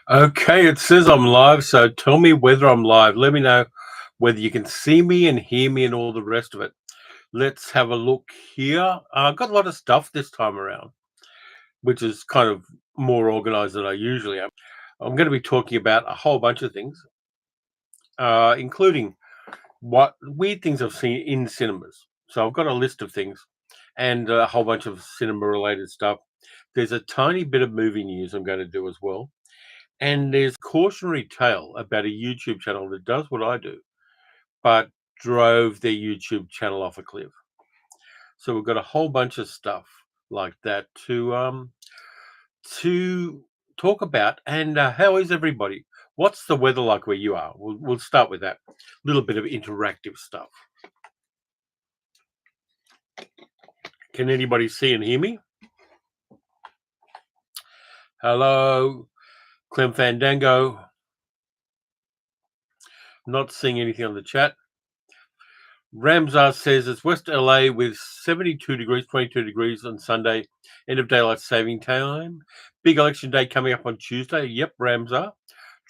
Okay, it says I'm live, so tell me whether I'm live. Let me know whether you can see me and hear me and all the rest of it. Let's have a look here. I've got a lot of stuff this time around, which is kind of more organized than I usually am. I'm going to be talking about a whole bunch of things, including what weird things I've seen in cinemas. So I've got a list of things and a whole bunch of cinema related stuff. There's a tiny bit of movie news I'm going to do as well. And there's cautionary tale about a YouTube channel that does what I do, but drove their YouTube channel off a cliff. So we've got a whole bunch of stuff like that to talk about. And how is everybody? What's the weather like where you are? We'll start with that little bit of interactive stuff. Can anybody see and hear me? Hello, Clem Fandango. Not seeing anything on the chat. Ramsar says it's West LA with 72 degrees, 22 degrees on Sunday, end of daylight saving time. Big election day coming up on Tuesday. Yep, Ramsar.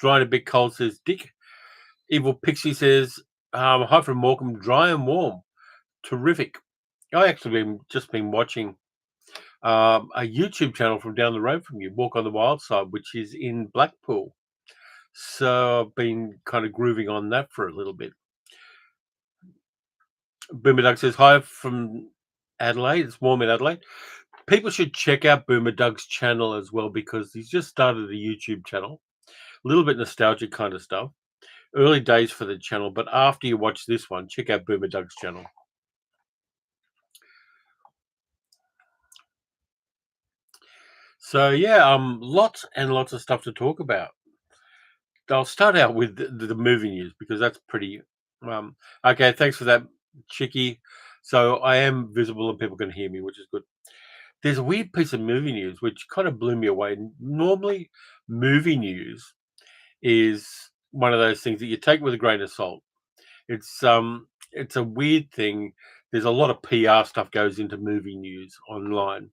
Dry and a bit cold, says Dick. Evil Pixie says, hi from Morecambe, dry and warm. Terrific. I actually just been watching a YouTube channel from down the road from you, Walk on the Wild Side, which is in Blackpool. So I've been kind of grooving on that for a little bit. Boomer Doug says, hi from Adelaide. It's warm in Adelaide. People should check out Boomer Doug's channel as well because he's just started a YouTube channel. A little bit nostalgic kind of stuff. Early days for the channel, but after you watch this one, check out Boomer Doug's channel. So yeah, lots and lots of stuff to talk about. I'll start out with the movie news because that's pretty. Okay, thanks for that, Chicky. So I am visible and people can hear me, which is good. There's a weird piece of movie news which kind of blew me away. Normally, movie news is one of those things that you take with a grain of salt. It's a weird thing. There's a lot of PR stuff goes into movie news online,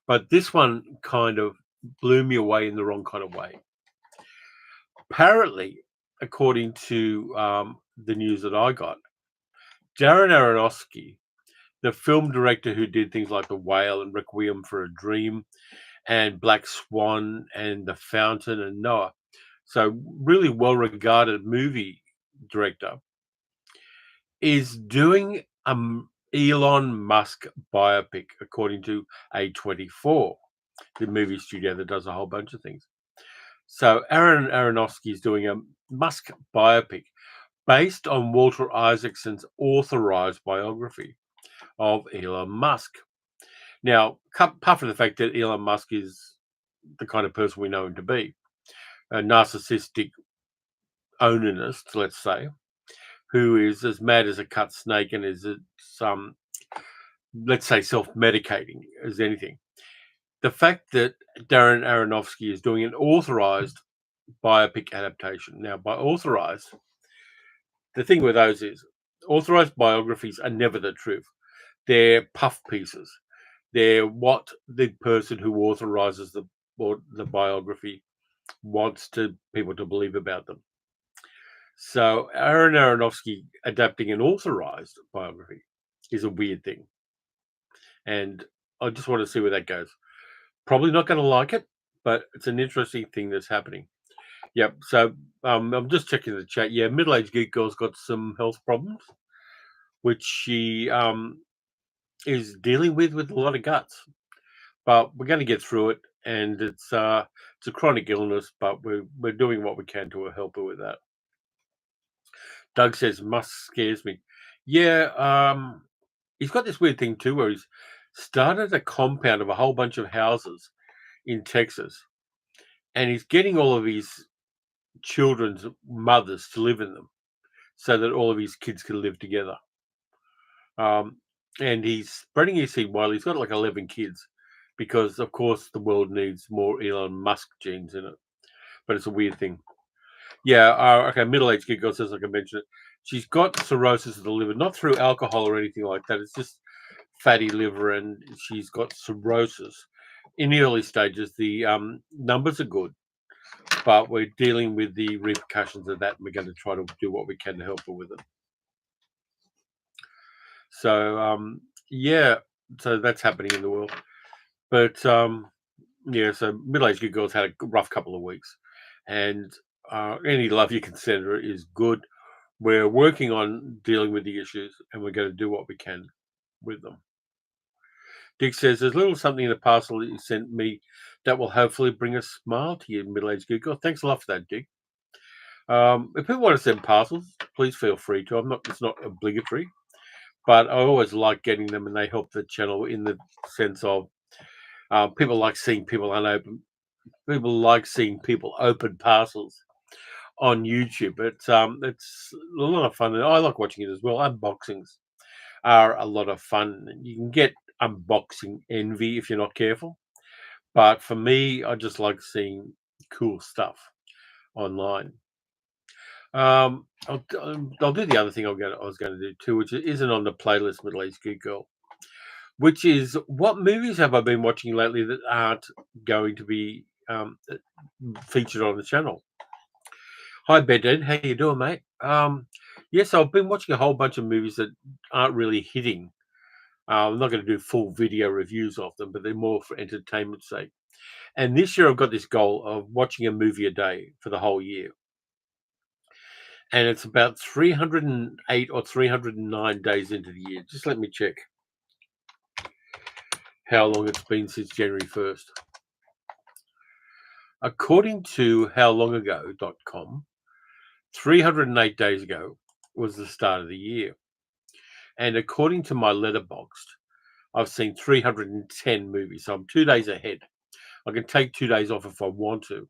but this one kind of blew me away in the wrong kind of way. Apparently, according to the news that I got, Darren Aronofsky, the film director who did things like The Whale and Requiem for a Dream and Black Swan and The Fountain and Noah, so really well-regarded movie director, is doing Elon Musk biopic, according to A24, the movie studio that does a whole bunch of things. So Aaron Aronofsky is doing a Musk biopic based on Walter Isaacson's authorized biography of Elon Musk. Now, apart from the fact that Elon Musk is the kind of person we know him to be, a narcissistic onanist, let's say, who is as mad as a cut snake and is some, let's say, self-medicating as anything. The fact that Darren Aronofsky is doing an authorized biopic adaptation. Now, by authorized, the thing with those is authorized biographies are never the truth. They're puff pieces. They're what the person who authorizes the biography wants people to believe about them. So Aaron Aronofsky adapting an authorized biography is a weird thing. And I just want to see where that goes. Probably not going to like it, but it's an interesting thing that's happening. Yep. So I'm just checking the chat. Yeah, middle-aged geek girl's got some health problems, which she is dealing with a lot of guts. But we're going to get through it, and it's a chronic illness, but we're doing what we can to help her with that. Doug says Musk scares me. Yeah, he's got this weird thing too, where he's started a compound of a whole bunch of houses in Texas, and he's getting all of his children's mothers to live in them, so that all of his kids can live together. And he's spreading his seed widely. He's got like 11 kids, because of course the world needs more Elon Musk genes in it. But it's a weird thing. Yeah, okay, middle-aged kid girl says, like I mentioned, she's got cirrhosis of the liver, not through alcohol or anything like that. It's just fatty liver, and she's got cirrhosis. In the early stages, the numbers are good. but we're dealing with the repercussions of that, and we're going to try to do what we can to help her with it. So, yeah, so that's happening in the world. But yeah, so middle-aged good girls had a rough couple of weeks, and any love you can send her is good. We're working on dealing with the issues, and we're going to do what we can with them. Dick says, "There's a little something in the parcel that you sent me that will hopefully bring a smile to you, middle-aged good girl." Thanks a lot for that, Dick. If people want to send parcels, please feel free to. It's not obligatory, but I always like getting them, and they help the channel in the sense of people like seeing people unopen. People like seeing people open parcels on YouTube. It's a lot of fun, and I like watching it as well. Unboxings are a lot of fun. You can get unboxing envy if you're not careful, but for me, I just like seeing cool stuff online. I'll do the other thing I was going to do too, which isn't on the playlist, Middle Aged Good Girl, which is what movies have I been watching lately that aren't going to be featured on the channel. Hi, Bedden. How you doing, mate? Yes, I've been watching a whole bunch of movies that aren't really hitting. I'm not going to do full video reviews of them, but they're more for entertainment's sake. And this year, I've got this goal of watching a movie a day for the whole year. And it's about 308 or 309 days into the year. Just let me check how long it's been since January 1st. According to howlongago.com, 308 days ago was the start of the year. And according to my letterboxd, I've seen 310 movies. So I'm 2 days ahead. I can take 2 days off if I want to.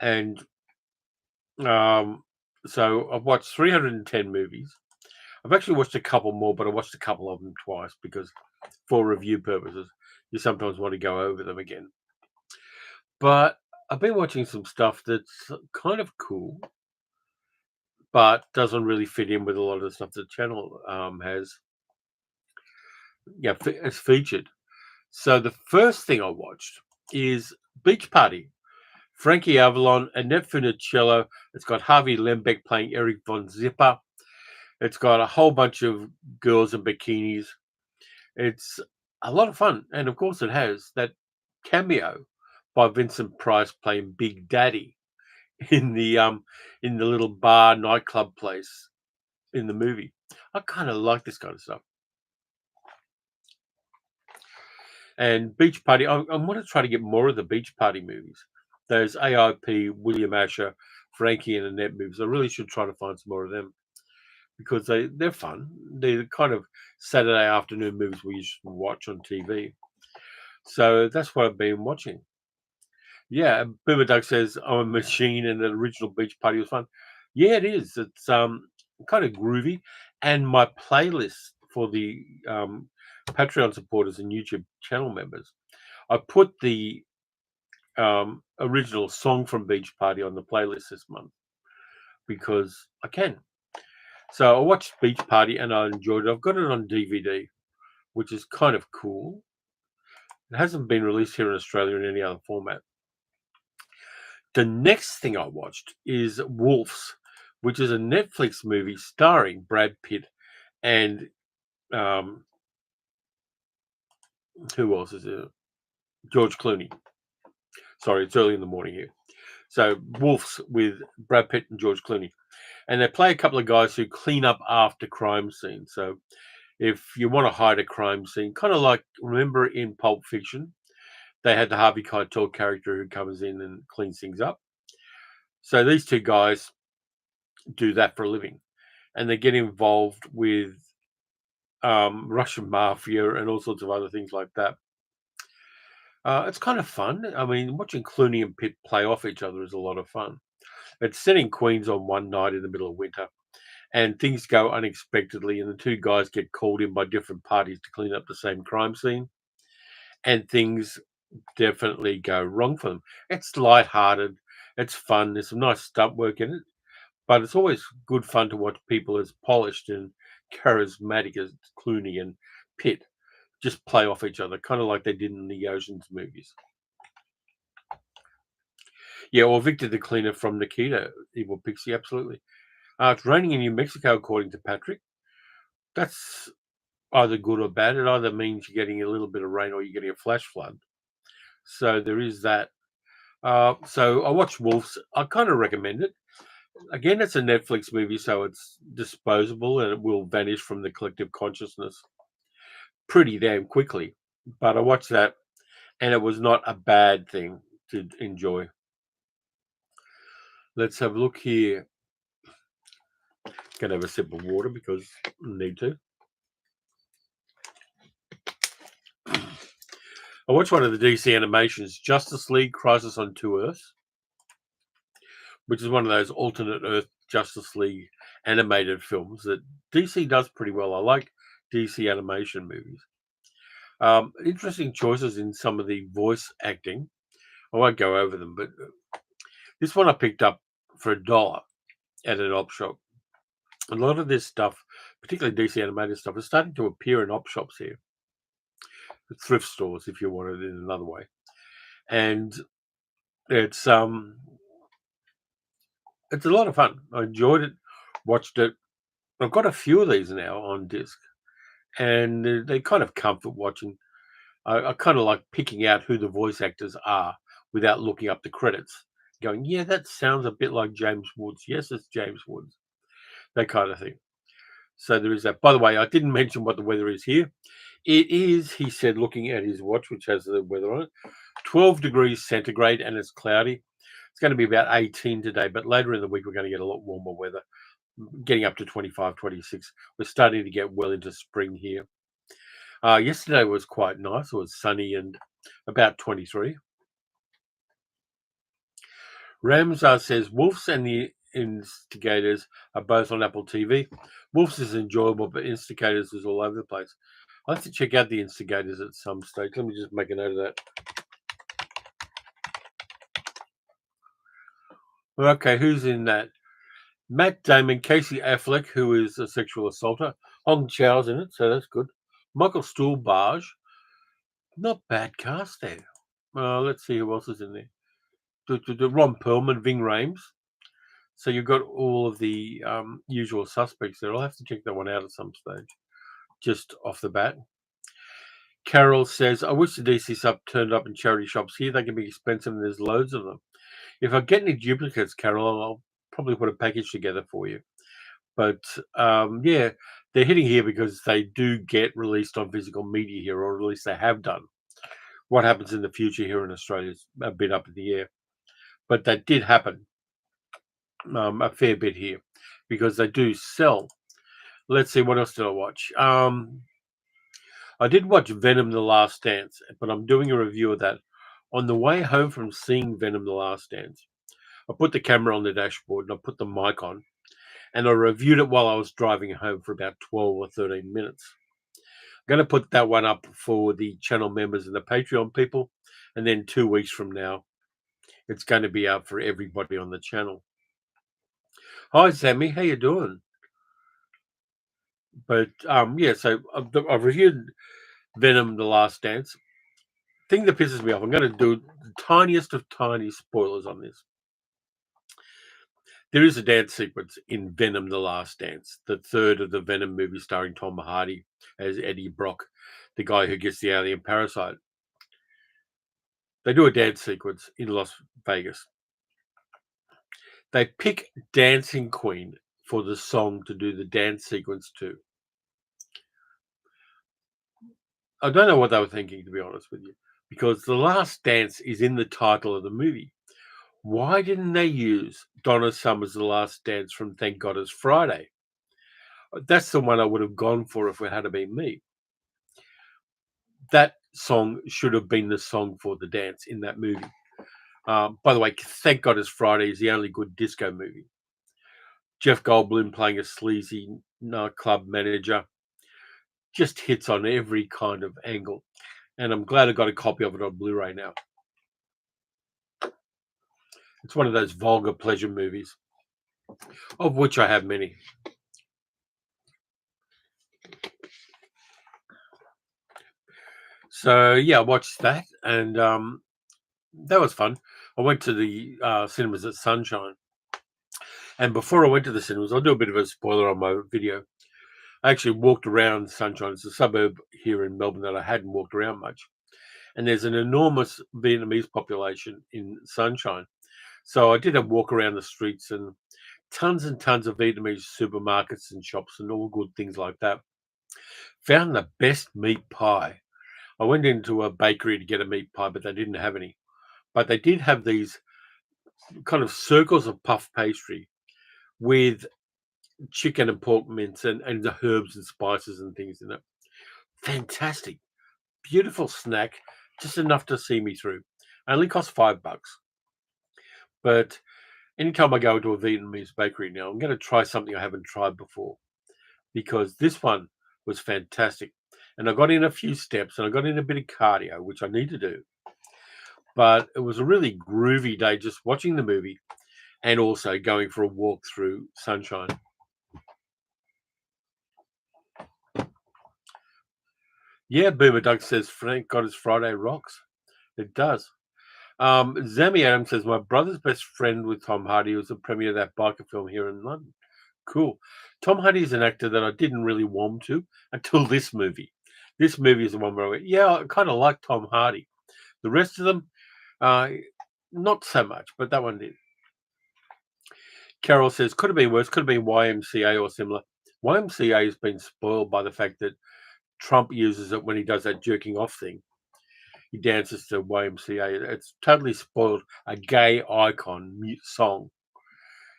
And so I've watched 310 movies. I've actually watched a couple more, but I watched a couple of them twice because for review purposes, you sometimes want to go over them again. But I've been watching some stuff that's kind of cool, but doesn't really fit in with a lot of the stuff the channel has. Yeah, it's featured. So the first thing I watched is Beach Party. Frankie Avalon, Annette Funicello. It's got Harvey Lembeck playing Eric von Zipper. It's got a whole bunch of girls in bikinis. It's a lot of fun, and of course, it has that cameo by Vincent Price playing Big Daddy in the little bar nightclub place in the movie. I kind of like this kind of stuff. And Beach Party, I want to try to get more of the Beach Party movies. Those AIP, William Asher, Frankie and Annette movies. I really should try to find some more of them because they're fun. They're the kind of Saturday afternoon movies we used to watch on TV. So that's what I've been watching. Yeah, Boomer Doug says I'm a machine, and the original Beach Party was fun. Yeah, it is. It's kind of groovy, and my playlist for the Patreon supporters and YouTube channel members, I put the original song from Beach Party on the playlist this month because I can. So I watched Beach Party and I enjoyed it. I've got it on DVD, which is kind of cool. It hasn't been released here in Australia in any other format. The next thing I watched is Wolves, which is a Netflix movie starring Brad Pitt and who else is it? George Clooney. Sorry, it's early in the morning here. So Wolves with Brad Pitt and George Clooney. And they play a couple of guys who clean up after crime scenes. So if you want to hide a crime scene, kind of like, remember in Pulp Fiction, they had the Harvey Keitel character who comes in and cleans things up. So these two guys do that for a living, and they get involved with Russian mafia and all sorts of other things like that. It's kind of fun. I mean, watching Clooney and Pitt play off each other is a lot of fun. It's set in Queens on one night in the middle of winter, and things go unexpectedly, and the two guys get called in by different parties to clean up the same crime scene, and things definitely go wrong for them. It's light-hearted, it's fun, there's some nice stunt work in it, but it's always good fun to watch people as polished and charismatic as Clooney and Pitt just play off each other, kind of like they did in the Ocean's movies. Yeah, or Victor the Cleaner from Nikita, Evil Pixie, absolutely. It's raining in New Mexico, according to Patrick. That's either good or bad. It either means you're getting a little bit of rain or you're getting a flash flood. So there is that. So I watched Wolves. I kind of recommend it. Again, it's a Netflix movie, so it's disposable and it will vanish from the collective consciousness pretty damn quickly. But I watched that, and it was not a bad thing to enjoy. Let's have a look here. Gonna have a sip of water because I need to. I watched one of the DC animations, Justice League Crisis on Two Earths, which is one of those alternate Earth Justice League animated films that DC does pretty well. I like DC animation movies. Interesting choices in some of the voice acting. I won't go over them, but this one I picked up for $1 at an op shop. A lot of this stuff, particularly DC animated stuff, is starting to appear in op shops here, thrift stores, if you want it in another way. And it's a lot of fun. I enjoyed it, watched it. I've got a few of these now on disc, and they kind of comfort watching. I kind of like picking out who the voice actors are without looking up the credits. Going, yeah, that sounds a bit like James Woods. Yes, it's James Woods. That kind of thing. So there is that. By the way, I didn't mention what the weather is here. It is, he said, looking at his watch, which has the weather on it, 12 degrees centigrade, and it's cloudy. It's going to be about 18 today, but later in the week, we're going to get a lot warmer weather, getting up to 25, 26. We're starting to get well into spring here. Yesterday was quite nice. It was sunny and about 23. Ramsar says Wolves and the Instigators are both on Apple TV. Wolves is enjoyable, but Instigators is all over the place. I'll have to check out the Instigators at some stage. Let me just make a note of that. Okay, who's in that? Matt Damon, Casey Affleck, who is a sexual assaulter. Hong Chow's in it, so that's good. Michael Stuhlbarg. Not bad cast there. Let's see who else is in there. Ron Perlman, Ving Rhames. So you've got all of the usual suspects there. I'll have to check that one out at some stage, just off the bat. Carol says, I wish the DC sub turned up in charity shops here. They can be expensive and there's loads of them. If I get any duplicates, Carol, I'll probably put a package together for you. But yeah, they're hitting here because they do get released on physical media here, or at least they have done. What happens in the future here in Australia is a bit up in the air. But that did happen a fair bit here because they do sell. Let's see, what else did I watch? I did watch Venom: The Last Dance, but I'm doing a review of that. On the way home from seeing Venom: The Last Dance, I put the camera on the dashboard and I put the mic on, and I reviewed it while I was driving home for about 12 or 13 minutes. I'm going to put that one up for the channel members and the Patreon people, and then 2 weeks from now, it's going to be out for everybody on the channel. Hi, Sammy. How you doing? But yeah, so I've reviewed Venom: The Last Dance. Thing that pisses me off, I'm going to do the tiniest of tiny spoilers on this. There is a dance sequence in Venom: The Last Dance, the third of the Venom movies starring Tom Hardy as Eddie Brock, the guy who gets the alien parasite. They do a dance sequence in Las Vegas. They pick Dancing Queen for the song to do the dance sequence to. I don't know what they were thinking, to be honest with you, because The Last Dance is in the title of the movie. Why didn't they use Donna Summer's The Last Dance from Thank God It's Friday? That's the one I would have gone for if it had been me. That song should have been the song for the dance in that movie. By the way, Thank God It's Friday is the only good disco movie. Jeff Goldblum playing a sleazy club manager just hits on every kind of angle. And I'm glad I got a copy of it on Blu-ray now. It's one of those vulgar pleasure movies, of which I have many. So yeah, I watched that, and that was fun. I went to the cinemas at Sunshine, and before I went to the cinemas, I'll do a bit of a spoiler on my video. I actually walked around Sunshine. It's a suburb here in Melbourne that I hadn't walked around much, and there's an enormous Vietnamese population in Sunshine. So I did a walk around the streets and tons of Vietnamese supermarkets and shops and all good things like that. Found the best meat pie. I went into a bakery to get a meat pie, but they didn't have any. But they did have these kind of circles of puff pastry with chicken and pork mince and the herbs and spices and things in it. Fantastic. Beautiful snack, just enough to see me through. Only cost $5. But anytime I go to a Vietnamese bakery now, I'm going to try something I haven't tried before because this one was fantastic. And I got in a few steps and I got in a bit of cardio, which I need to do. But it was a really groovy day just watching the movie and also going for a walk through Sunshine. Yeah, Boomer Doug says, Frank God, his Friday rocks. It does. Zammy Adams says, my brother's best friend with Tom Hardy was the premiere of that biker film here in London. Cool. Tom Hardy is an actor that I didn't really warm to until this movie. This movie is the one where I went, yeah, I kind of like Tom Hardy. The rest of them, uh, not so much, but that one did. Carol says, could have been worse, could have been YMCA or similar. YMCA has been spoiled by the fact that Trump uses it when he does that jerking off thing. He dances to YMCA. It's totally spoiled a gay icon song.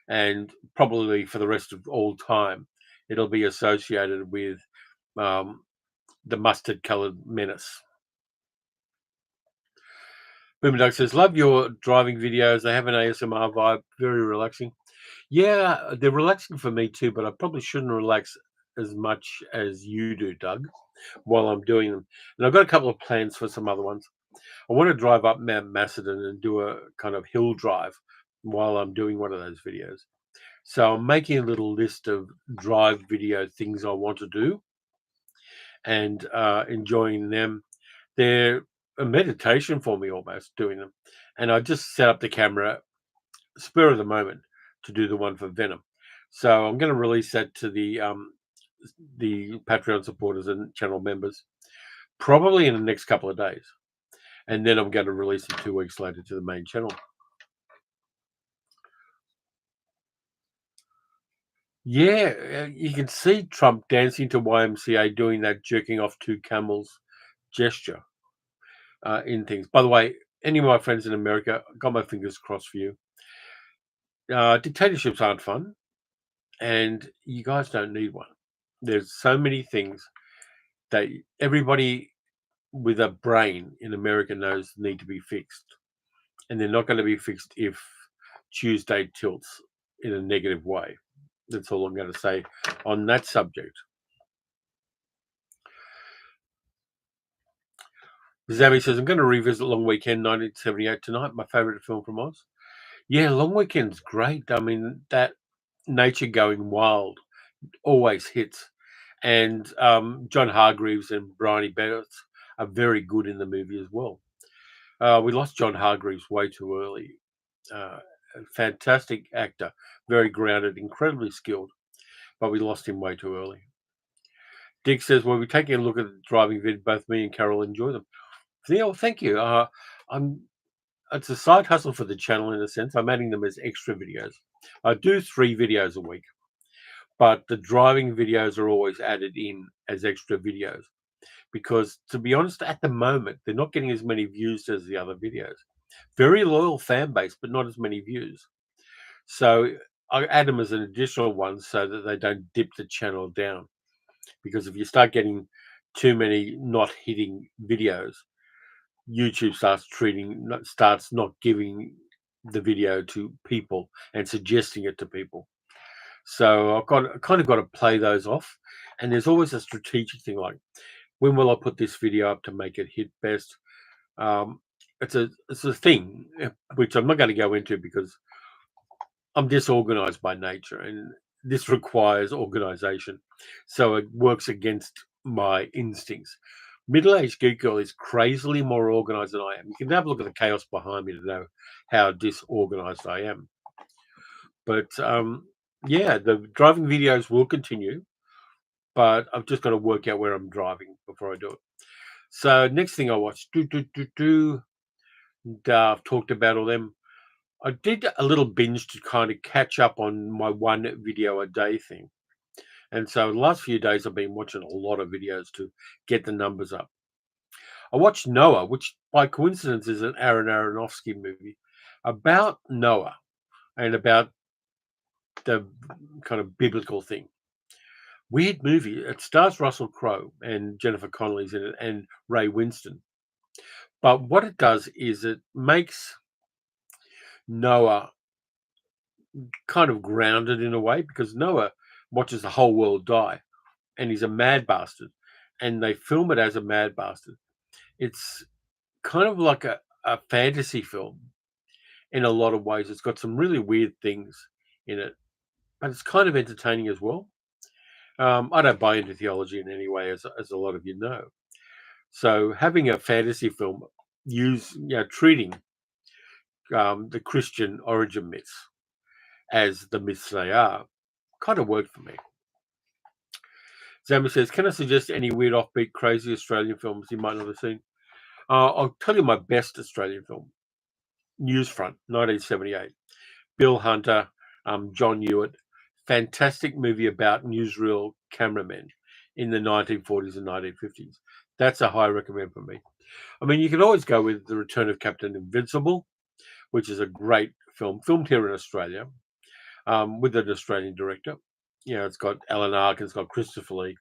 And probably for the rest of all time, it'll be associated with the mustard colored menace. Boomer Duck says, love your driving videos. They have an ASMR vibe, very relaxing. Yeah, they're relaxing for me too, but I probably shouldn't relax as much as you do, Doug, while I'm doing them. And I've got a couple of plans for some other ones. I want to drive up Mount Macedon and do a kind of hill drive while I'm doing one of those videos. So I'm making a little list of drive video things I want to do and enjoying them. They're a meditation for me almost doing them. And I just set up the camera spur of the moment to do the one for Venom. So I'm going to release that to the Patreon supporters and channel members probably in the next couple of days. And then I'm going to release it 2 weeks later to the main channel. Yeah, you can see Trump dancing to YMCA doing that jerking off 2 camels gesture in things. By the way, any of my friends in America, got my fingers crossed for you. Dictatorships aren't fun, and you guys don't need one. There's so many things that everybody with a brain in America knows need to be fixed, and they're not going to be fixed if Tuesday tilts in a negative way. That's all I'm going to say on that subject. Zammy says, I'm going to revisit Long Weekend 1978 tonight, my favourite film from Oz. Yeah, Long Weekend's great. I mean, that nature going wild always hits. And John Hargreaves and Bryony Bennett are very good in the movie as well. We lost John Hargreaves way too early. A fantastic actor, very grounded, incredibly skilled, but we lost him way too early. Dick says, well, we're taking a look at the driving vid. Both me and Carol enjoy them. Yeah, well, thank you. It's a side hustle for the channel in a sense. I'm adding them as extra videos. I do 3 videos a week, but the driving videos are always added in as extra videos because, to be honest, at the moment, they're not getting as many views as the other videos. Very loyal fan base, but not as many views. So I add them as an additional one so that they don't dip the channel down. Because if you start getting too many not hitting videos, YouTube starts not giving the video to people and suggesting it to people. So I've kind of got to play those off. And there's always a strategic thing like, when will I put this video up to make it hit best? It's a thing which I'm not going to go into because I'm disorganized by nature, and this requires organization. So it works against my instincts. Middle-aged geek girl is crazily more organized than I am. You can have a look at the chaos behind me to know how disorganized I am. But yeah, the driving videos will continue, but I've just got to work out where I'm driving before I do it. So next thing I watched, I've talked about all them. I did a little binge to kind of catch up on my one video a day thing. And so the last few days I've been watching a lot of videos to get the numbers up. I watched Noah, which by coincidence is an Aaron Aronofsky movie about Noah and about the kind of biblical thing. Weird movie. It stars Russell Crowe and Jennifer Connelly's in it and Ray Winston. But what it does is it makes Noah kind of grounded in a way because Noah watches the whole world die and he's a mad bastard. And they film it as a mad bastard. It's kind of like a fantasy film in a lot of ways. It's got some really weird things in it, but it's kind of entertaining as well. I don't buy into theology in any way, as a lot of you know. So having a fantasy film treating the Christian origin myths as the myths they are kind of worked for me. Zami says, can I suggest any weird, offbeat, crazy Australian films you might not have seen? I'll tell you my best Australian film, Newsfront, 1978. Bill Hunter, John Hewitt. Fantastic movie about newsreel cameramen in the 1940s and 1950s. That's a high recommend for me. I mean, you can always go with The Return of Captain Invincible, which is a great film, filmed here in Australia, with an Australian director. You know, it's got Alan Arkin, it's got Christopher Lee.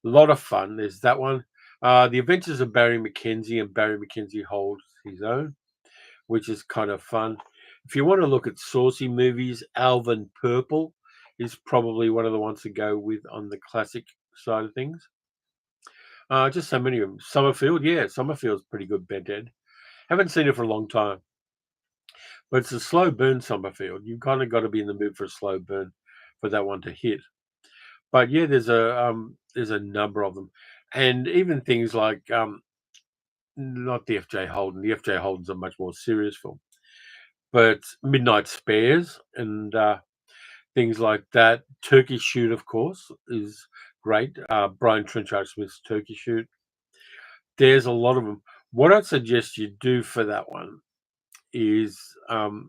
A lot of fun. There's that one. The Adventures of Barry McKenzie, and Barry McKenzie holds his own, which is kind of fun. If you want to look at saucy movies, Alvin Purple is probably one of the ones to go with on the classic side of things. Just so many of them. Summerfield, yeah, Summerfield's pretty good, Ben Ed. Haven't seen it for a long time, but it's a slow burn Summerfield. You've kind of got to be in the mood for a slow burn for that one to hit. But yeah, there's a number of them, and even things like not the F.J. Holden. The F.J. Holden's a much more serious film, but Midnight Spares and things like that. Turkey Shoot, of course, is great. Brian Trenchard Smith's Turkey Shoot. There's a lot of them. What I'd suggest you do for that one is,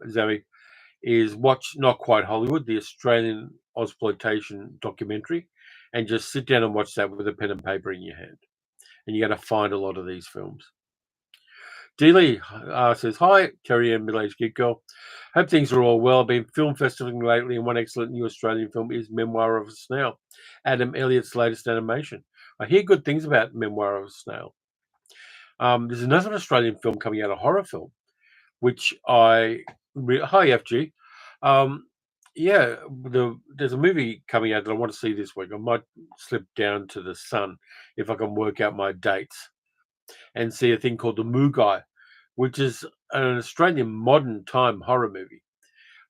Zoe, is watch Not Quite Hollywood, the Australian Ozploitation documentary, and just sit down and watch that with a pen and paper in your hand. And you got to find a lot of these films. Dealey says, hi, Terry and Middle-Aged Geek Girl. Hope things are all well. I've been film festivaling lately, and one excellent new Australian film is Memoir of a Snail, Adam Elliott's latest animation. I hear good things about Memoir of a Snail. There's another Australian film coming out, a horror film, which hi, FG. Yeah, there's a movie coming out that I want to see this week. I might slip down to the Sun if I can work out my dates and see a thing called The Mugai, which is an Australian modern time horror movie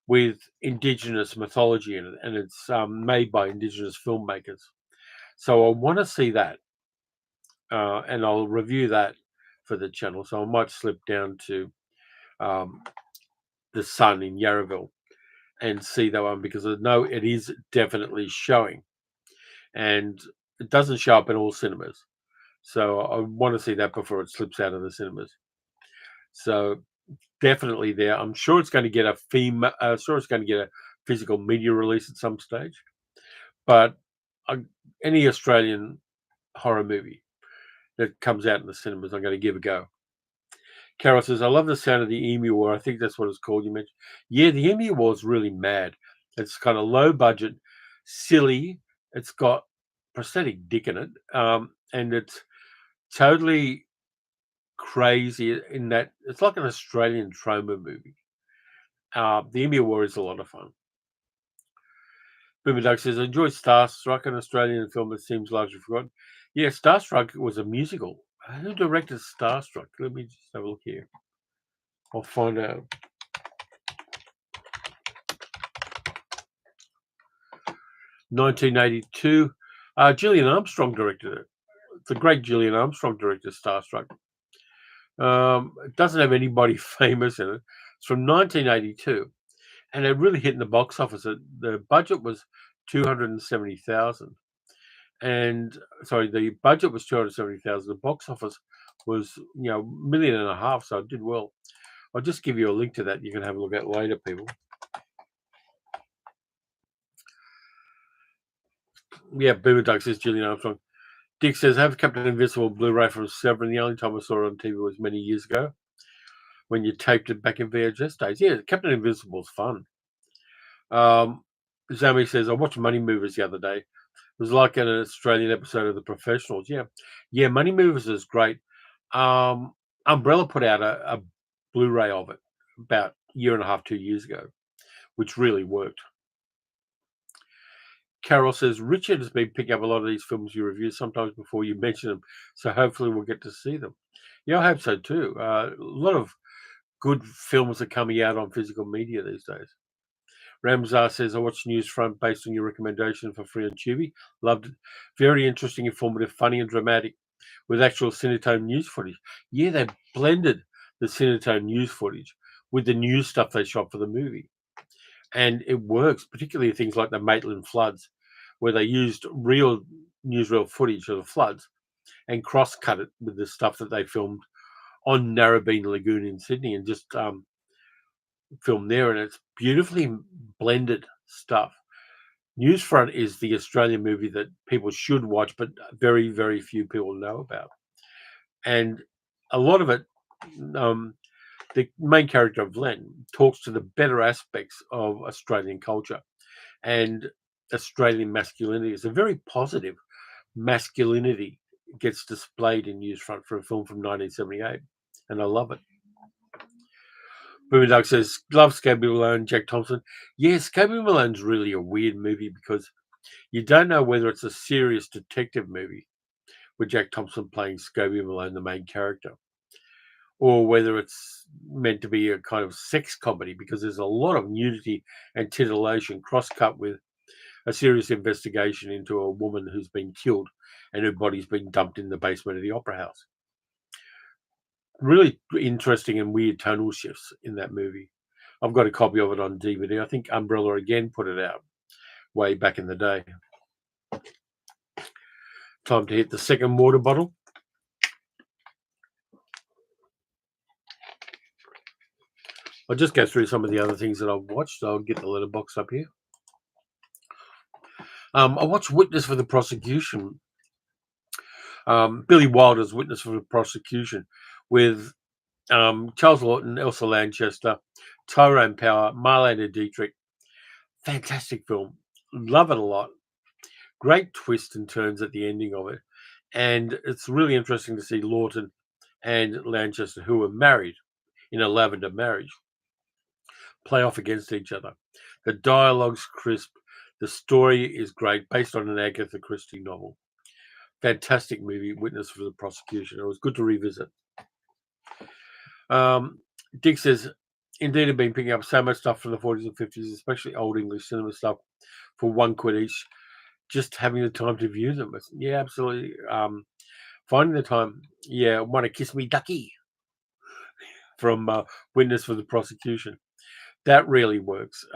with Indigenous mythology in it, and it's made by Indigenous filmmakers. So I want to see that, and I'll review that for the channel. So I might slip down to the Sun in Yarraville and see that one because I know it is definitely showing, and it doesn't show up in all cinemas. So I want to see that before it slips out of the cinemas. So definitely there. I'm sure it's going to get a physical media release at some stage. But any Australian horror movie that comes out in the cinemas, I'm going to give a go. Carol says, I love the sound of the Emu War. I think that's what it's called. You mentioned. Yeah, the Emu War is really mad. It's kind of low budget, silly. It's got prosthetic dick in it. And it's totally crazy in that it's like an Australian trauma movie. The Emu War is a lot of fun. Boomer Doug says, I enjoyed Starstruck, an Australian film that seems largely forgotten. Yeah, Starstruck was a musical. Who directed Starstruck? Let me just have a look here. I'll find out. (1982). Gillian Armstrong directed it. The great Gillian Armstrong directed Starstruck. It doesn't have anybody famous in it. It's from 1982, and it really hit in the box office. The budget was 270,000, and sorry, the budget was 270,000. The box office was 1.5 million, so it did well. I'll just give you a link to that. You can have a look at later, people. Yeah, Boomer Duck says Gillian Armstrong. Dick says, I have Captain Invincible Blu-ray from Severin. The only time I saw it on TV was many years ago when you taped it back in VHS days. Yeah, Captain Invincible's fun. Zami says, I watched Money Movers the other day. It was like an Australian episode of The Professionals. Yeah, Money Movers is great. Umbrella put out a Blu-ray of it about a year and a half, 2 years ago, which really worked. Carol says, Richard has been picking up a lot of these films you review sometimes before you mention them, so hopefully we'll get to see them. Yeah, I hope so too. A lot of good films are coming out on physical media these days. Ramzar says, I watched Newsfront based on your recommendation for free on Tubi. Loved it. Very interesting, informative, funny, and dramatic with actual Cinetone news footage. Yeah, they blended the Cinetone news footage with the news stuff they shot for the movie. And it works, particularly things like the Maitland floods, where they used real newsreel footage of the floods and cross-cut it with the stuff that they filmed on Narrabeen Lagoon in Sydney and just filmed there. And it's beautifully blended stuff. Newsfront is the Australian movie that people should watch, but very, very few people know about. And a lot of it, the main character of Len talks to the better aspects of Australian culture and Australian masculinity. It's a very positive masculinity gets displayed in Newsfront for a film from 1978, and I love it. Boomer Doug says, love Scobie Malone, Jack Thompson. Yeah, Scobie Malone's really a weird movie because you don't know whether it's a serious detective movie with Jack Thompson playing Scobie Malone, the main character, or whether it's meant to be a kind of sex comedy because there's a lot of nudity and titillation cross-cut with a serious investigation into a woman who's been killed and her body's been dumped in the basement of the Opera House. Really interesting and weird tonal shifts in that movie. I've got a copy of it on DVD. I think Umbrella again put it out way back in the day. Time to hit the second water bottle. I'll just go through some of the other things that I've watched. I'll get the letterbox up here. I watched Witness for the Prosecution. Billy Wilder's Witness for the Prosecution with Charles Lawton, Elsa Lanchester, Tyrone Power, Marlene Dietrich. Fantastic film. Love it a lot. Great twists and turns at the ending of it. And it's really interesting to see Lawton and Lanchester, who were married in a lavender marriage, play off against each other. The dialogue's crisp. The story is great, based on an Agatha Christie novel. Fantastic movie, Witness for the Prosecution. It was good to revisit. Dick says, indeed, I've been picking up so much stuff from the 40s and 50s, especially old English cinema stuff, for £1 each. Just having the time to view them. Yeah, absolutely. Finding the time. Yeah, Want to Kiss Me Ducky from Witness for the Prosecution. That really works.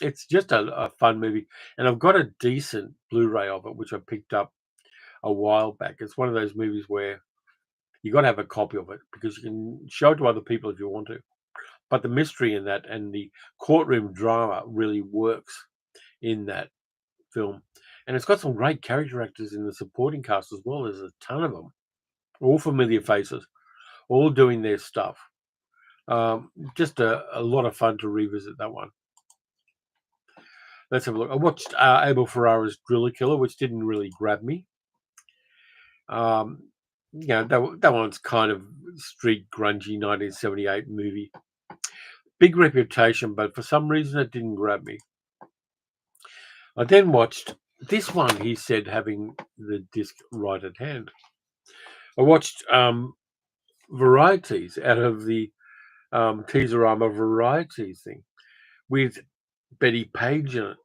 It's just a fun movie. And I've got a decent Blu-ray of it, which I picked up a while back. It's one of those movies where you got to have a copy of it because you can show it to other people if you want to. But the mystery in that and the courtroom drama really works in that film. And it's got some great character actors in the supporting cast as well. There's a ton of them, all familiar faces, all doing their stuff. Just a lot of fun to revisit that one. Let's have a look. I watched Abel Ferrara's Driller Killer, which didn't really grab me. That one's kind of street grungy 1978 movie. Big reputation, but for some reason it didn't grab me. I then watched this one, he said, having the disc right at hand. I watched Varieties out of the Teaserama Varieties thing with Betty Page in it.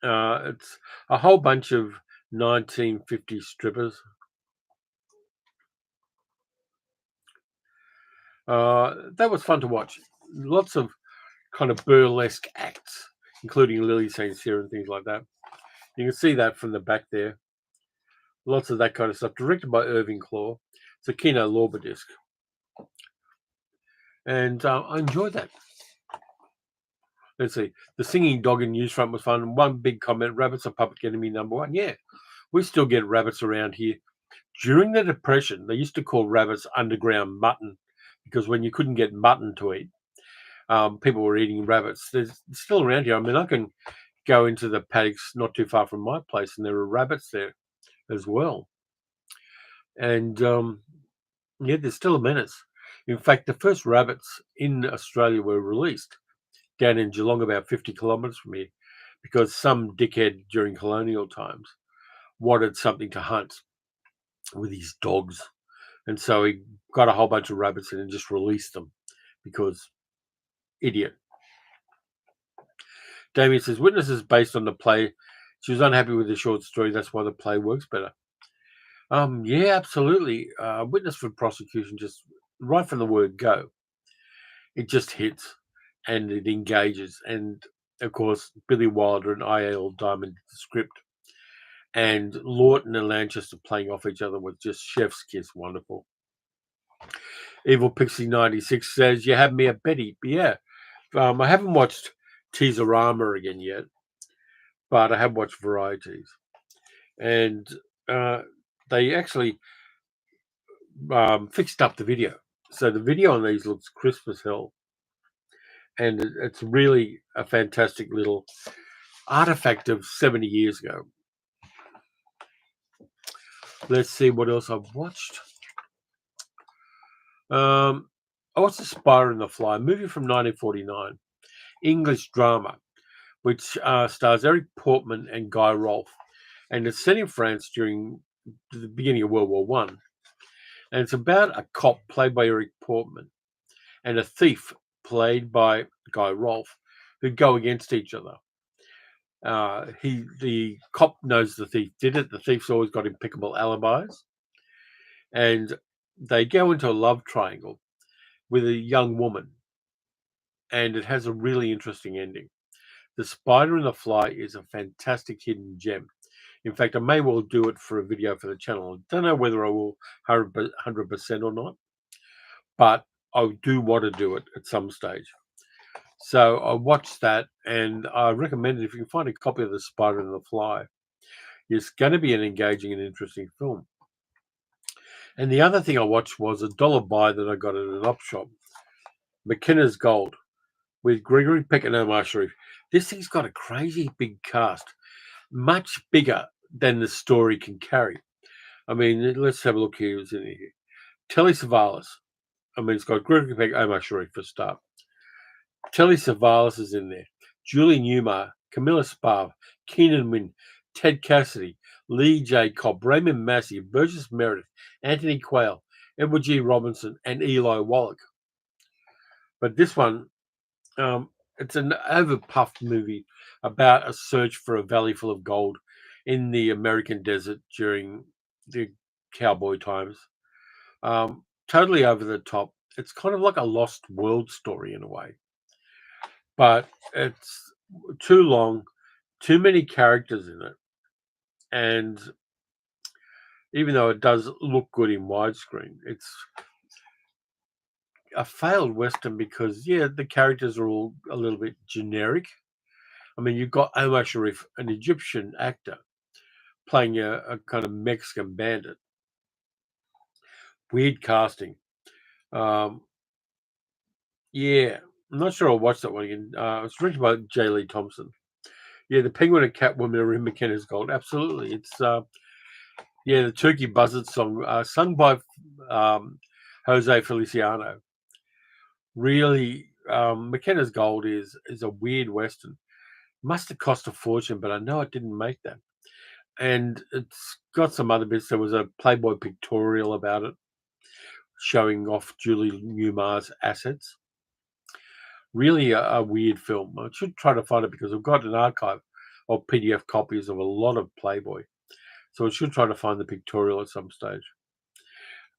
It's a whole bunch of 1950s strippers That was fun to watch. Lots of kind of burlesque acts, including Lily St. Cyr and things like that. You can see that from the back there. Lots of that kind of stuff. Directed by Irving Claw. It's a Kino Lorber disc. And I enjoyed that. Let's see. The singing dog in Newsfront was fun. One big comment, rabbits are public enemy number one. Yeah, we still get rabbits around here. During the Depression, they used to call rabbits underground mutton because when you couldn't get mutton to eat, people were eating rabbits. They're still around here. I mean, I can go into the paddocks not too far from my place, and there are rabbits there as well. And yeah, there's still a menace. In fact, the first rabbits in Australia were released down in Geelong, about 50 kilometres from here, because some dickhead during colonial times wanted something to hunt with his dogs. And so he got a whole bunch of rabbits in and just released them because idiot. Damien says, witnesses based on the play. She was unhappy with the short story. That's why the play works better. Yeah, absolutely. Witness for prosecution, just right from the word go. It just hits and it engages. And of course, Billy Wilder and I.L. Diamond did the script. And Lawton and Lanchester playing off each other was just chef's kiss. Wonderful. Evil Pixie 96 says, you have me at Betty. But yeah, I haven't watched Teaserama again yet, but I have watched Varieties. And they actually fixed up the video. So the video on these looks crisp as hell. And it's really a fantastic little artifact of 70 years ago. Let's see what else I've watched. I watched The Spider and the Fly, a movie from 1949, English drama, which stars Eric Portman and Guy Rolfe. And it's set in France during the beginning of World War One. And it's about a cop played by Eric Portman and a thief played by Guy Rolfe who go against each other. The cop knows the thief did it. The thief's always got impeccable alibis. And they go into a love triangle with a young woman. And it has a really interesting ending. The Spider and the Fly is a fantastic hidden gem. In fact, I may well do it for a video for the channel. I don't know whether I will 100% or not, but I do want to do it at some stage. So I watched that, and I recommend it if you can find a copy of The Spider and the Fly. It's going to be an engaging and interesting film. And the other thing I watched was a dollar buy that I got at an op shop, McKenna's Gold, with Gregory Peck and Omar Sharif. This thing's got a crazy big cast, much bigger than the story can carry. I mean, let's have a look here. Who's in here? Telly Savalas. I mean, it's got Gregory Peck, Omar Sharif for a start. Telly Savalas is in there. Julie Newmar, Camilla Sparv, Keenan Wynn, Ted Cassidy, Lee J. Cobb, Raymond Massey, Burgess Meredith, Anthony Quayle, Edward G. Robinson, and Eli Wallach. But this one, it's an overpuffed movie about a search for a valley full of gold in the American desert during the cowboy times. Totally over the top. It's kind of like a lost world story in a way. But it's too long, too many characters in it. And even though it does look good in widescreen, it's a failed Western because, yeah, the characters are all a little bit generic. I mean, you've got Omar Sharif, an Egyptian actor, playing a kind of Mexican bandit. Weird casting. Yeah, I'm not sure I'll watch that one again. It's written by J. Lee Thompson. Yeah, the Penguin and Catwoman are in McKenna's Gold. Absolutely. It's, the Turkey Buzzard song, sung by Jose Feliciano. Really, McKenna's Gold is a weird Western. Must have cost a fortune, but I know it didn't make that. And it's got some other bits. There was a Playboy pictorial about it, showing off Julie Newmar's assets. Really a weird film. I should try to find it because I've got an archive of PDF copies of a lot of Playboy. So I should try to find the pictorial at some stage.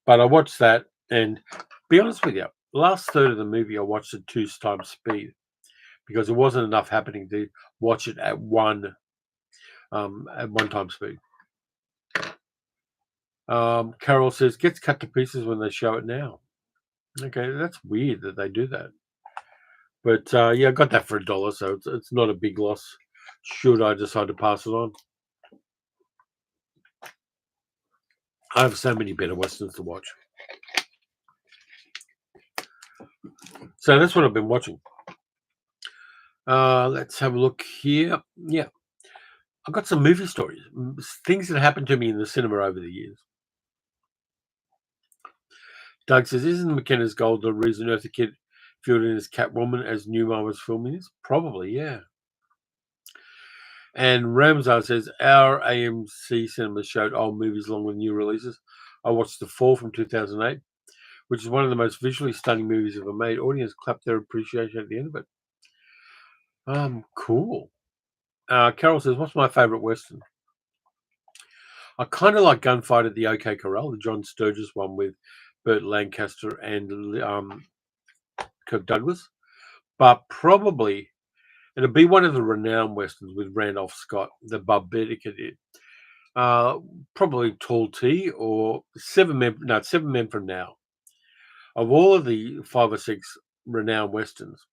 But I watched that, and be honest with you, The last third of the movie I watched at 2 times speed because there wasn't enough happening to watch it at 1 time speed. Carol says, "Gets cut to pieces when they show it now." Okay, that's weird that they do that. But, yeah, I got that for $1, so it's not a big loss should I decide to pass it on. I have so many better westerns to watch. So that's what I've been watching. Let's have a look here. Yeah, I've got some movie stories, things that happened to me in the cinema over the years. Doug says, "Isn't McKenna's gold the reason Eartha Kitt filled in as Catwoman as Newmar was filming this?" Probably, yeah. And Ramsar says, "Our AMC cinemas showed old movies along with new releases. I watched The Fall from 2008, which is one of the most visually stunning movies ever made. Audience clapped their appreciation at the end of it." Cool. Carol says, "What's my favourite Western?" I kind of like Gunfight at the OK Corral, the John Sturges one with Burt Lancaster and Kirk Douglas. But probably it'll be one of the renowned Westerns with Randolph Scott, the Bob Baedeker did. Probably Tall T or Seven Men from Now. Of all of the 5 or 6 renowned Westerns,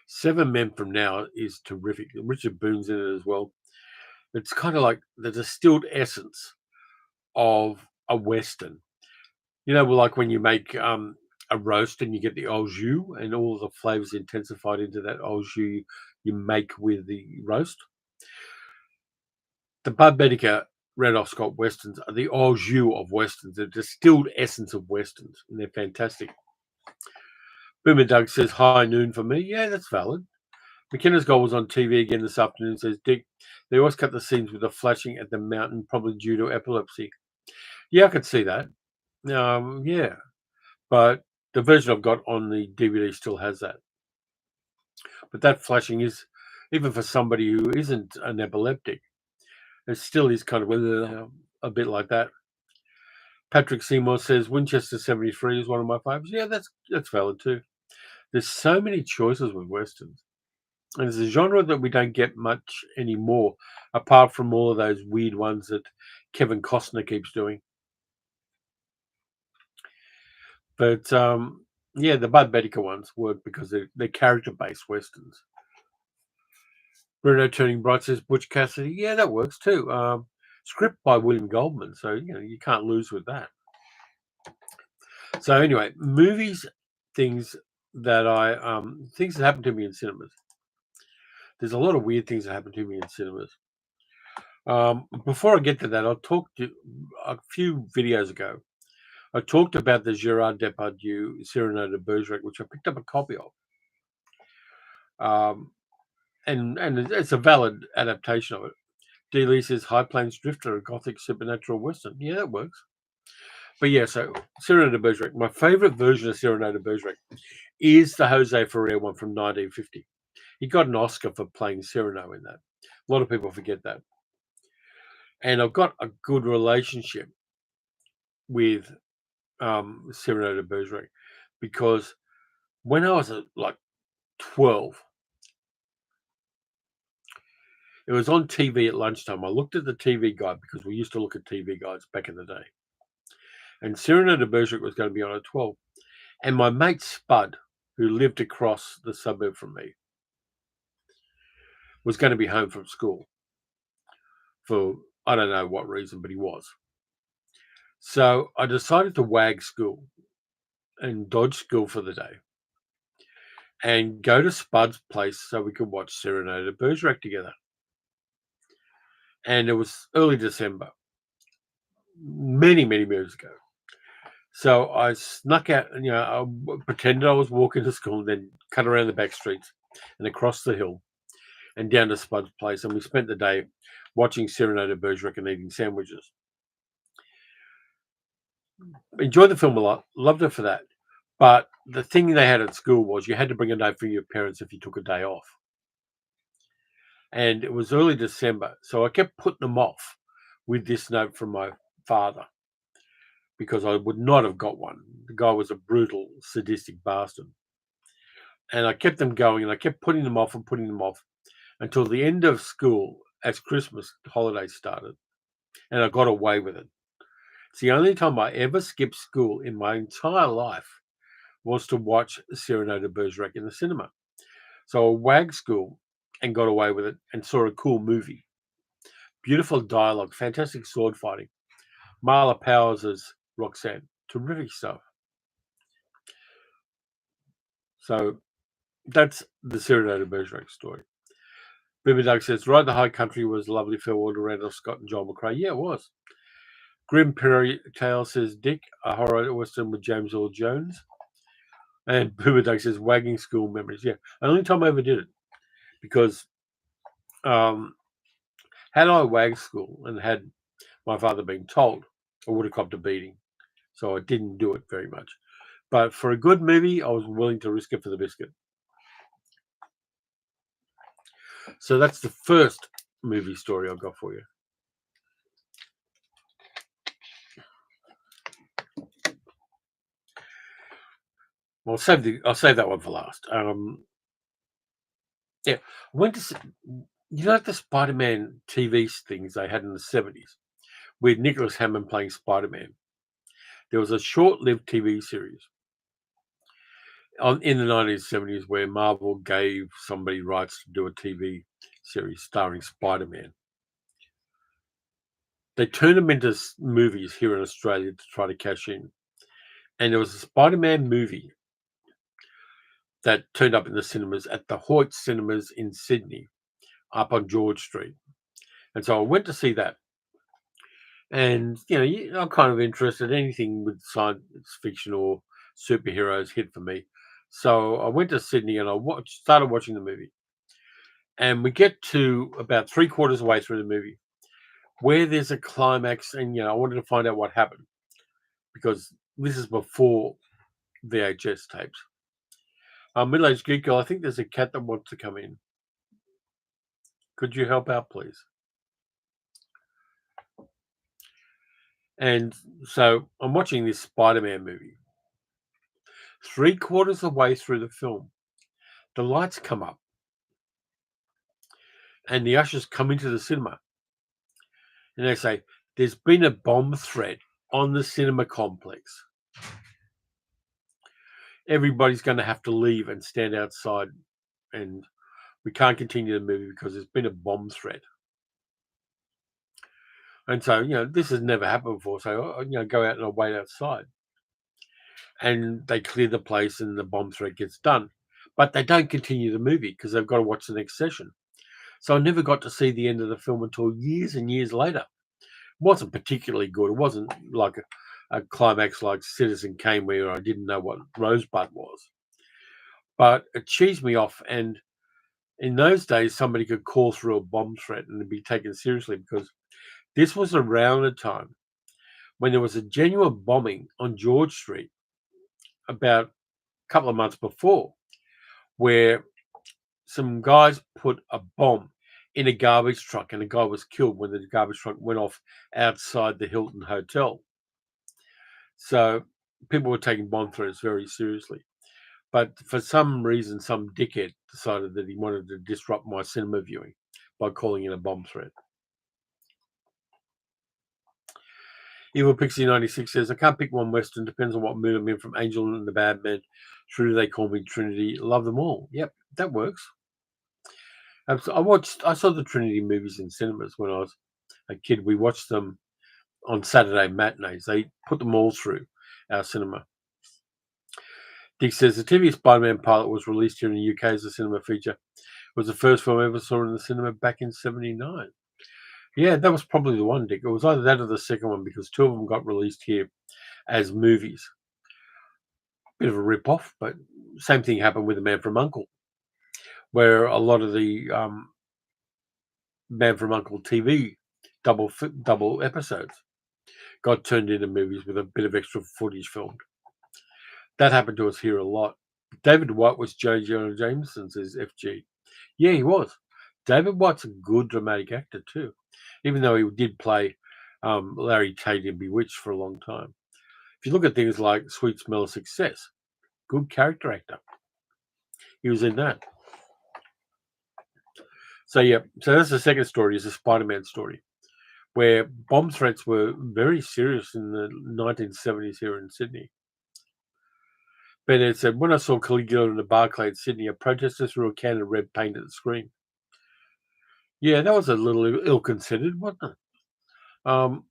Seven Men from Now is terrific. Richard Boone's in it as well. It's kind of like the distilled essence of a Western. Like when you make a roast and you get the au jus and all the flavors intensified into that au jus you make with the roast. The Bud Baedeker Randolph Scott Westerns are the au jus of Westerns, the distilled essence of Westerns, and they're fantastic. Boomer Doug says, "High noon for me." Yeah, that's valid. McKenna's Goal was on TV again this afternoon, says Dick. They always cut the scenes with the flashing at the mountain, probably due to epilepsy. Yeah, I could see that. Yeah. But the version I've got on the DVD still has that. But that flashing is, even for somebody who isn't an epileptic, it still is kind of a bit like that. Patrick Seymour says Winchester 73 is one of my favorites. Yeah, that's valid too. There's so many choices with westerns, and it's a genre that we don't get much anymore, apart from all of those weird ones that Kevin Costner keeps doing. But yeah, the Bud Baedeker ones work because they're character-based westerns. Bruno Turning Bright says Butch Cassidy. Yeah, that works too. Script by William Goldman, so you can't lose with that. So anyway, movies, things that things that happen to me in cinemas. There's a lot of weird things that happen to me in cinemas. Before I get to that, I'll talk to a few videos ago. I talked about the Gerard Depardieu Cyrano de Bergerac, which I picked up a copy of. And it's a valid adaptation of it. D. Lee says High Plains Drifter, a gothic supernatural western. Yeah, that works. But yeah, so Cyrano de Bergerac. My favorite version of Cyrano de Bergerac is the Jose Ferrer one from 1950. He got an Oscar for playing Cyrano in that. A lot of people forget that. And I've got a good relationship with Cyrano de Bergerac because when I was like 12, it was on TV at lunchtime. I looked at the TV guide because we used to look at TV guides back in the day. And Cyrano de Bergerac was going to be on at 12. And my mate Spud, who lived across the suburb from me, was going to be home from school for I don't know what reason, but he was. So I decided to wag school and dodge school for the day and go to Spud's place so we could watch Cyrano de Bergerac together. And it was early December, many, many years ago. So I snuck out, I pretended I was walking to school, and then cut around the back streets and across the hill and down to Spud's place. And we spent the day watching Cyrano de Bergerac and eating sandwiches. Enjoyed the film a lot, loved it for that. But the thing they had at school was you had to bring a note from your parents if you took a day off. And it was early December, so I kept putting them off with this note from my father. because I would not have got one. The guy was a brutal, sadistic bastard. And I kept them going and I kept putting them off and putting them off until the end of school as Christmas holidays started. And I got away with it. It's the only time I ever skipped school in my entire life was to watch Cyrano de Bergerac in the cinema. So I wagged school and got away with it and saw a cool movie. Beautiful dialogue, fantastic sword fighting. Marla Powers as Roxanne. Terrific stuff. So that's the Cyrano de Bergerac story. Boomer Doug says, Ride the High Country was a lovely farewell to Randolph Scott and John McCrae. Yeah, it was. Grim Prairie Tale says, Dick, a horror western with James Earl Jones. And Boomer Doug says, Wagging School Memories. Yeah, only time I ever did it. Because had I wagged school and had my father been told, I would have copped a beating. So I didn't do it very much. But for a good movie, I was willing to risk it for the biscuit. So that's the first movie story I've got for you. I'll save that one for last. Yeah, I went to the Spider-Man TV things they had in the 70s with Nicholas Hammond playing Spider-Man. There was a short-lived TV series in the 1970s where Marvel gave somebody rights to do a TV series starring Spider-Man. They turned them into movies here in Australia to try to cash in. And there was a Spider-Man movie that turned up in the cinemas at the Hoyt Cinemas in Sydney, up on George Street. And so I went to see that. And, I'm kind of interested. Anything with science fiction or superheroes hit for me. So I went to Sydney and I started watching the movie. And we get to about 3/4 way through the movie where there's a climax. And, I wanted to find out what happened because this is before VHS tapes. Middle-aged geek girl, I think there's a cat that wants to come in. Could you help out, please? And so I'm watching this Spider-Man movie. 3/4 of the way through the film, the lights come up and the ushers come into the cinema and they say, there's been a bomb threat on the cinema complex. Everybody's going to have to leave and stand outside and we can't continue the movie because there's been a bomb threat. And so, this has never happened before. So, go out and I'll wait outside. And they clear the place and the bomb threat gets done. But they don't continue the movie because they've got to watch the next session. So I never got to see the end of the film until years and years later. It wasn't particularly good. It wasn't like a climax like Citizen Kane where I didn't know what Rosebud was. But it cheesed me off. And in those days, somebody could call through a bomb threat and be taken seriously because this was around a time when there was a genuine bombing on George Street about a couple of months before where some guys put a bomb in a garbage truck and a guy was killed when the garbage truck went off outside the Hilton Hotel. So people were taking bomb threats very seriously. But for some reason, some dickhead decided that he wanted to disrupt my cinema viewing by calling in a bomb threat. Evil Pixie 96 says, I can't pick one Western. Depends on what mood I'm in, from Angel and the Bad Man through They Call Me Trinity. Love them all. Yep, that works. I saw the Trinity movies in cinemas when I was a kid. We watched them on Saturday matinees. They put them all through our cinema. Dick says, the TV Spider-Man pilot was released here in the UK as a cinema feature. It was the first film I ever saw in the cinema back in 1979. Yeah, that was probably the one, Dick. It was either that or the second one because two of them got released here as movies. Bit of a rip-off, but same thing happened with The Man from U.N.C.L.E., where a lot of the Man from U.N.C.L.E. TV double episodes got turned into movies with a bit of extra footage filmed. That happened to us here a lot. David White was J. Jonah Jameson's FG. Yeah, he was. David White's a good dramatic actor too, even though he did play Larry Tate in Bewitched for a long time. If you look at things like Sweet Smell of Success, good character actor. He was in that. So yeah, so that's the second story, is a Spider-Man story, where bomb threats were very serious in the 1970s here in Sydney. Bennett said, when I saw Caligula in the Barclay in Sydney, a protester threw a can of red paint at the screen. Yeah, that was a little ill-considered, wasn't it?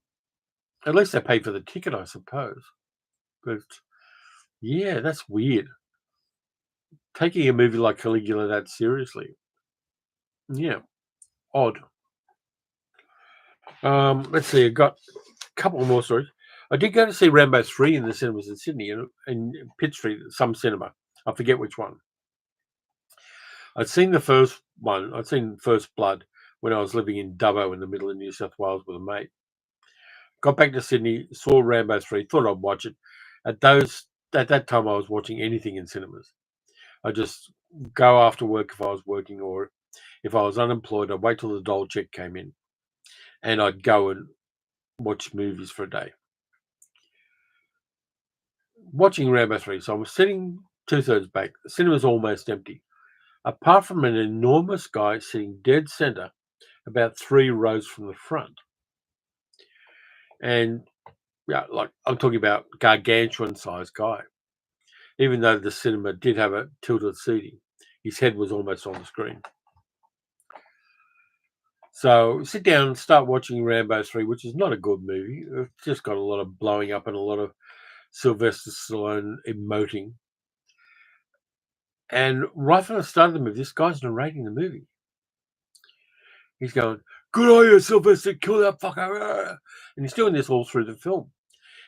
At least they paid for the ticket, I suppose. But yeah, that's weird. Taking a movie like Caligula that seriously. Yeah, odd. Let's see, I got a couple more stories. I did go to see Rambo 3 in the cinemas in Sydney, in Pitt Street, some cinema. I forget which one. I'd seen the first one. I'd seen First Blood when I was living in Dubbo in the middle of New South Wales with a mate. Got back to Sydney, saw Rambo 3, thought I'd watch it. At that time, I was watching anything in cinemas. I just go after work if I was working, or if I was unemployed, I'd wait till the dole check came in, and I'd go and watch movies for a day. Watching Rambo 3, so I was sitting two-thirds back. The cinema's almost empty, apart from an enormous guy sitting dead center about 3 rows from the front. And yeah, like I'm talking about gargantuan-sized guy. Even though the cinema did have a tilted seating, his head was almost on the screen. So sit down and start watching Rambo 3, which is not a good movie. It's just got a lot of blowing up and a lot of Sylvester Stallone emoting. And right from the start of the movie, this guy's narrating the movie. He's going, "Good on you, Sylvester, kill that fucker." And he's doing this all through the film.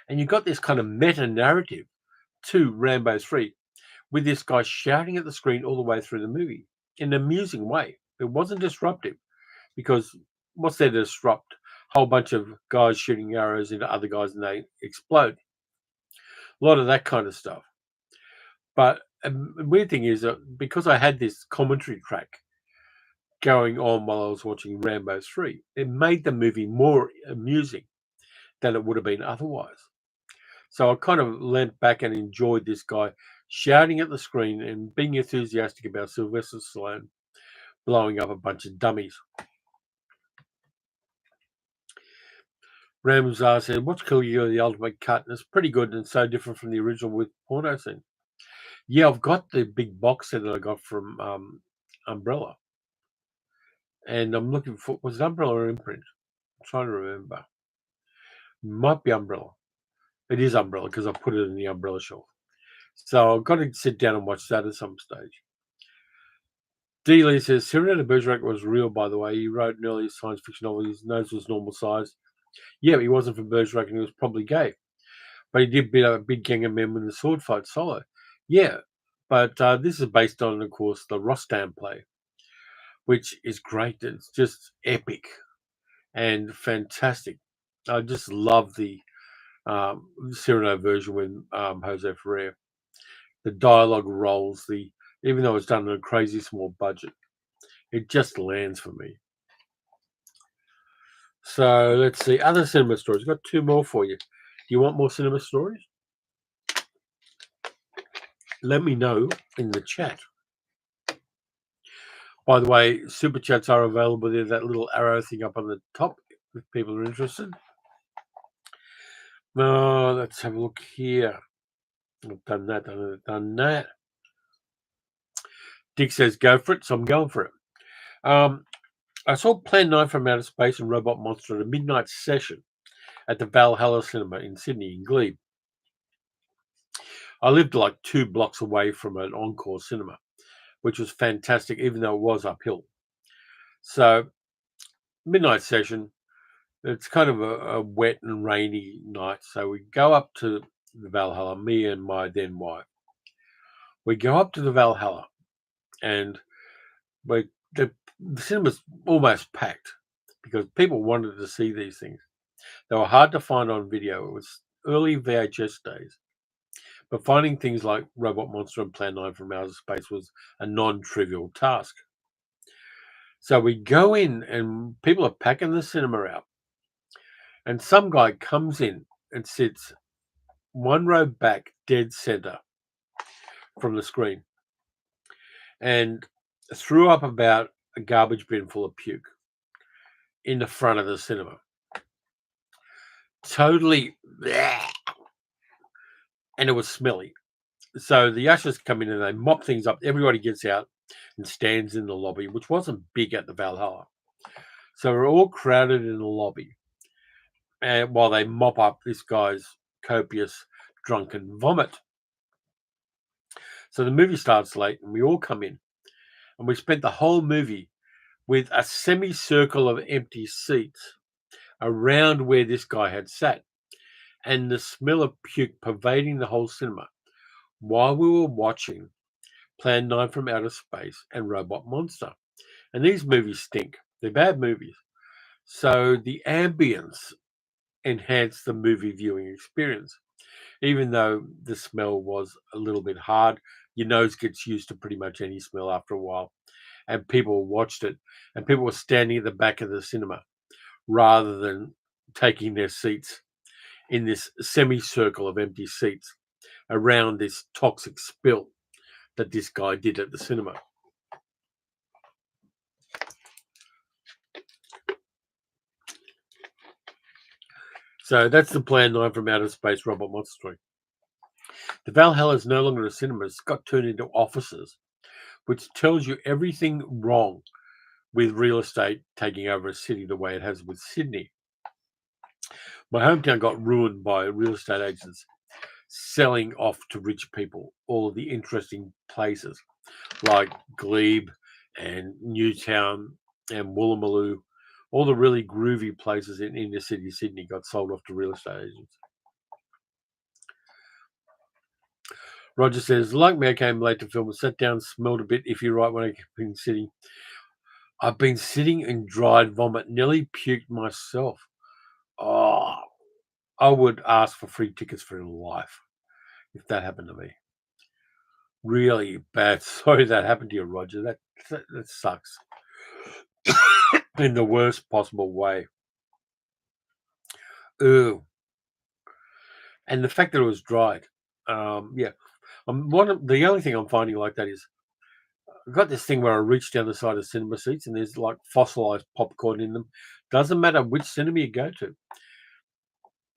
And you've got this kind of meta-narrative to Rambo 3, with this guy shouting at the screen all the way through the movie in an amusing way. It wasn't disruptive, because what's there to disrupt? A whole bunch of guys shooting arrows into other guys and they explode. A lot of that kind of stuff. But the weird thing is that because I had this commentary track going on while I was watching Rambo 3, it made the movie more amusing than it would have been otherwise. So I kind of leant back and enjoyed this guy shouting at the screen and being enthusiastic about Sylvester Stallone blowing up a bunch of dummies. Ramzar said, "Watch Caligula the Ultimate Cut, and it's pretty good and so different from the original with porno scene." Yeah, I've got the big box set that I got from Umbrella, and I'm looking for, was it Umbrella or Imprint? I'm trying to remember. Might be Umbrella. It is Umbrella because I put it in the Umbrella shelf. So I've got to sit down and watch that at some stage. D. Lee says, Cyrano de Bergerac was real, by the way. He wrote an early science fiction novel. His nose was normal size. Yeah, he wasn't from Bergerac and he was probably gay. But he did beat up a big gang of men in the sword fight solo. Yeah, but this is based on, of course, the Rostam play, which is great. It's just epic and fantastic. I just love the Cyrano version with Jose Ferrer. The dialogue rolls, even though it's done on a crazy small budget, it just lands for me. So let's see, other cinema stories. I've got 2 more for you. Do you want more cinema stories? Let me know in the chat. By the way, super chats are available there, that little arrow thing up on the top, if people are interested. Let's have a look here. I've done that. Dick says, go for it, so I'm going for it. I saw Plan 9 from Outer Space and Robot Monster at a midnight session at the Valhalla Cinema in Sydney, in Glebe. I lived like 2 blocks away from an Encore cinema, which was fantastic, even though it was uphill. So, midnight session, it's kind of a wet and rainy night. So we go up to the Valhalla, me and my then wife. We go up to the Valhalla, and the cinema's almost packed because people wanted to see these things. They were hard to find on video. It was early VHS days. But finding things like Robot Monster and Plan 9 from Outer Space was a non-trivial task. So we go in and people are packing the cinema out. And some guy comes in and sits one row back, dead center from the screen, and threw up about a garbage bin full of puke in the front of the cinema. Totally, bleh, and it was smelly. So the ushers come in and they mop things up. Everybody gets out and stands in the lobby, which wasn't big at the Valhalla. So we're all crowded in the lobby, and while they mop up this guy's copious drunken vomit. So the movie starts late, and we all come in, and we spent the whole movie with a semicircle of empty seats around where this guy had sat, and the smell of puke pervading the whole cinema while we were watching Plan 9 from Outer Space and Robot Monster. And these movies stink. They're bad movies. So the ambience enhanced the movie viewing experience. Even though the smell was a little bit hard, your nose gets used to pretty much any smell after a while. And people watched it, and people were standing at the back of the cinema rather than taking their seats in this semicircle of empty seats around this toxic spill that this guy did at the cinema. So that's the Plan 9 from Outer Space Robot Monster story. The Valhalla is no longer a cinema. It's got turned into offices, which tells you everything wrong with real estate taking over a city the way it has with Sydney. My hometown got ruined by real estate agents selling off to rich people all of the interesting places like Glebe and Newtown and Woolloomooloo. All the really groovy places in inner city Sydney got sold off to real estate agents. Roger says, like me, I came late to film and sat down, smelled a bit iffy right when I've been sitting. I've been sitting in dried vomit, nearly puked myself. Oh, I would ask for free tickets for life if that happened to me. Really bad. Sorry that happened to you, Roger. That sucks. In the worst possible way. Ooh. And the fact that it was dried. Yeah. The only thing I'm finding like that is I've got this thing where I reach down the side of cinema seats and there's like fossilized popcorn in them. Doesn't matter which cinema you go to.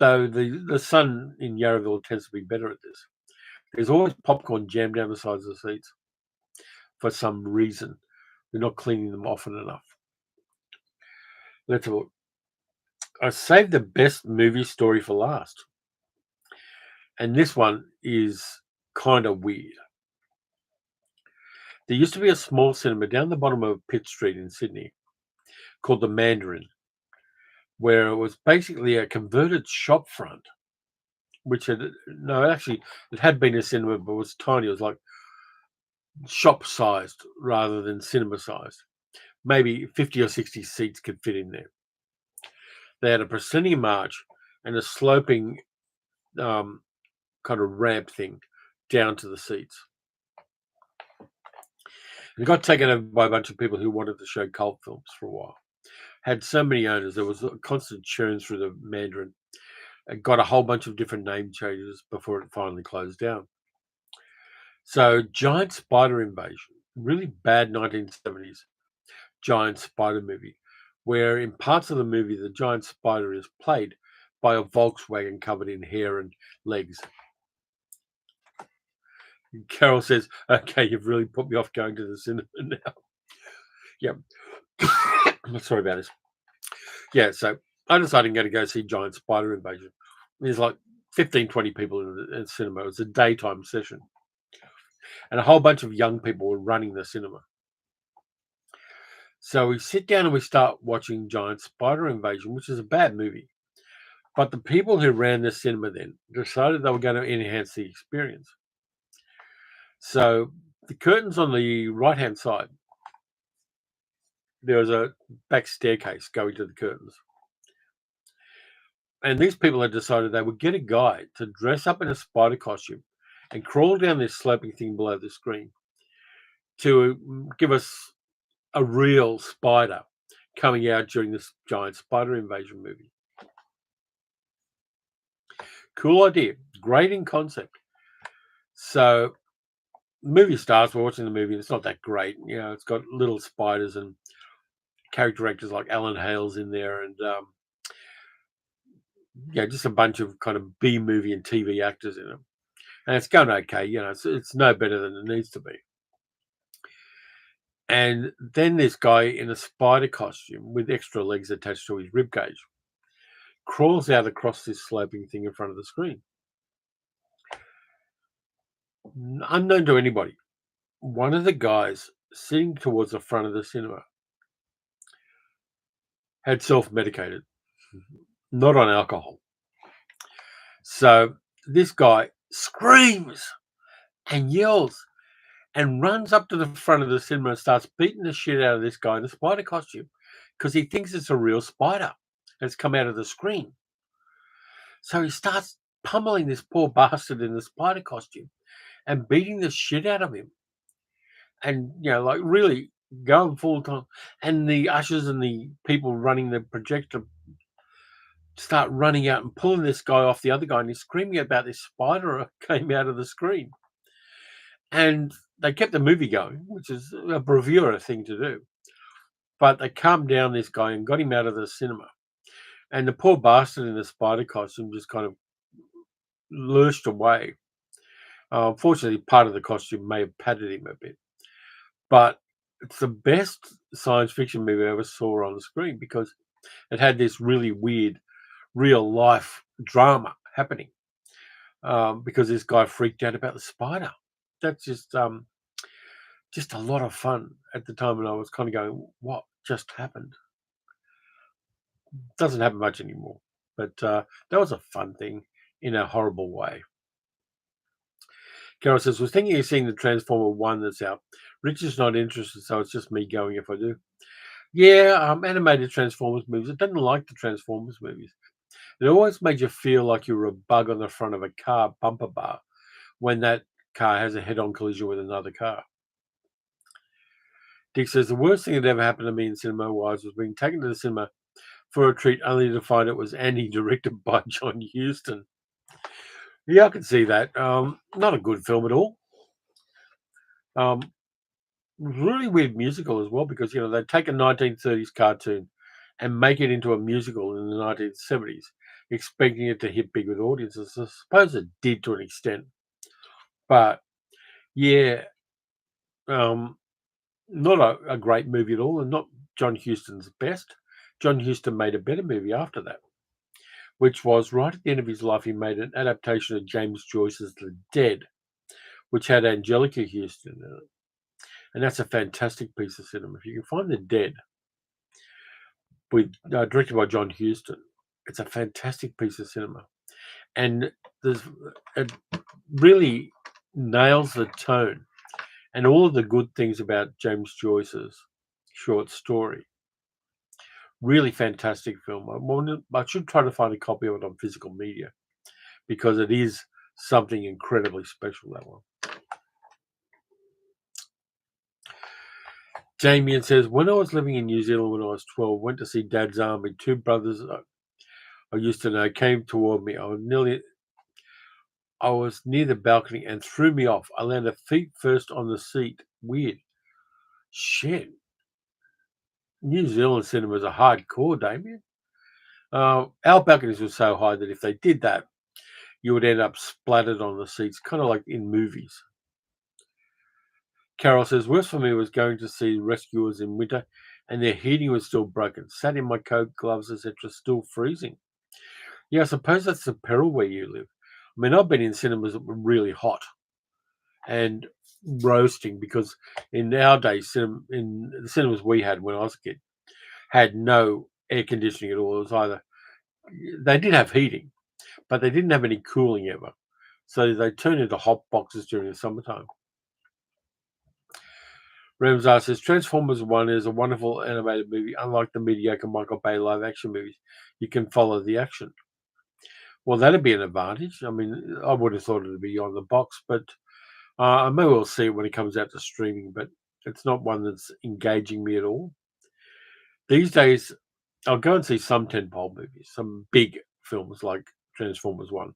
Though the sun in Yarraville tends to be better at this. There's always popcorn jammed down the sides of the seats for some reason. They're not cleaning them often enough. Let's have a look. I saved the best movie story for last. And this one is kind of weird. There used to be a small cinema down the bottom of Pitt Street in Sydney called the Mandarin, where it was basically a converted shop front, which it had been a cinema, but it was tiny. It was like shop sized rather than cinema sized. Maybe 50 or 60 seats could fit in there. They had a proscenium arch and a sloping kind of ramp thing down to the seats. It got taken over by a bunch of people who wanted to show cult films for a while. Had so many owners, there was a constant churn through the Mandarin. It got a whole bunch of different name changes before it finally closed down. So, Giant Spider Invasion, really bad 1970s giant spider movie, where in parts of the movie the giant spider is played by a Volkswagen covered in hair and legs. Carol says, okay, you've really put me off going to the cinema now. Yeah. Sorry about this. Yeah, so I decided I'm going to go see Giant Spider Invasion. There's like 15, 20 people in the cinema. It was a daytime session. And a whole bunch of young people were running the cinema. So we sit down and we start watching Giant Spider Invasion, which is a bad movie. But the people who ran the cinema then decided they were going to enhance the experience. So the curtains on the right-hand side, there was a back staircase going to the curtains. And these people had decided they would get a guy to dress up in a spider costume and crawl down this sloping thing below the screen to give us a real spider coming out during this Giant Spider Invasion movie. Cool idea. great in concept. So the movie starts, we're watching the movie, and it's not that great. It's got little spiders and character actors like Alan Hale's in there, and just a bunch of kind of B movie and TV actors in it. And it's going okay. It's no better than it needs to be. And then this guy in a spider costume with extra legs attached to his ribcage crawls out across this sloping thing in front of the screen. Unknown to anybody, one of the guys sitting towards the front of the cinema had self-medicated, not on alcohol. So this guy screams and yells and runs up to the front of the cinema and starts beating the shit out of this guy in a spider costume because he thinks it's a real spider that's come out of the screen. So he starts pummeling this poor bastard in the spider costume and beating the shit out of him. And, like really going full time. And the ushers and the people running the projector start running out and pulling this guy off the other guy, and he's screaming about this spider that came out of the screen. And they kept the movie going, which is a bravura thing to do. But they calmed down this guy and got him out of the cinema. And the poor bastard in the spider costume just kind of lurched away. Unfortunately, part of the costume may have padded him a bit. But it's the best science fiction movie I ever saw on the screen because it had this really weird real life drama happening because this guy freaked out about the spider. That's just a lot of fun at the time, and I was kind of going, "What just happened?" Doesn't happen much anymore, but that was a fun thing in a horrible way. Carol says, "Was thinking of seeing the Transformer One that's out. Richard's not interested, so it's just me going if I do." Yeah, animated Transformers movies. I didn't like the Transformers movies. It always made you feel like you were a bug on the front of a car bumper bar when that car has a head-on collision with another car. Dick says, the worst thing that ever happened to me in cinema-wise was being taken to the cinema for a treat only to find it was Andy directed by John Huston. Yeah, I can see that. Not a good film at all. Really weird musical as well because, they take a 1930s cartoon and make it into a musical in the 1970s, expecting it to hit big with audiences. I suppose it did to an extent. But, yeah, not a great movie at all and not John Huston's best. John Huston made a better movie after that, which was right at the end of his life, he made an adaptation of James Joyce's The Dead, which had Angelica Houston in it. And that's a fantastic piece of cinema. If you can find The Dead, directed by John Huston, it's a fantastic piece of cinema. And it really nails the tone and all of the good things about James Joyce's short story. Really fantastic film. I should try to find a copy of it on physical media because it is something incredibly special, that one. Damien says, when I was living in New Zealand when I was 12, went to see Dad's Army. Two brothers I used to know came toward me. I was near the balcony and threw me off. I landed feet first on the seat. Weird. Shit. New Zealand cinemas are hardcore, Damien. Our balconies were so high that if they did that, you would end up splattered on the seats, kind of like in movies. Carol says, worst for me was going to see rescuers in winter and their heating was still broken. Sat in my coat, gloves, etc., still freezing. Yeah, I suppose that's the peril where you live. I mean, I've been in cinemas that were really hot and roasting because in our days, in the cinemas we had when I was a kid, had no air conditioning at all. It was either, they did have heating, but they didn't have any cooling ever. So they turned into hot boxes during the summertime. Ramsar says Transformers 1 is a wonderful animated movie. Unlike the mediocre Michael Bay live action movies, you can follow the action. Well, that'd be an advantage. I mean, I would have thought it'd be on the box, but I may well see it when it comes out to streaming, but it's not one that's engaging me at all. These days, I'll go and see some tentpole movies, some big films like Transformers 1.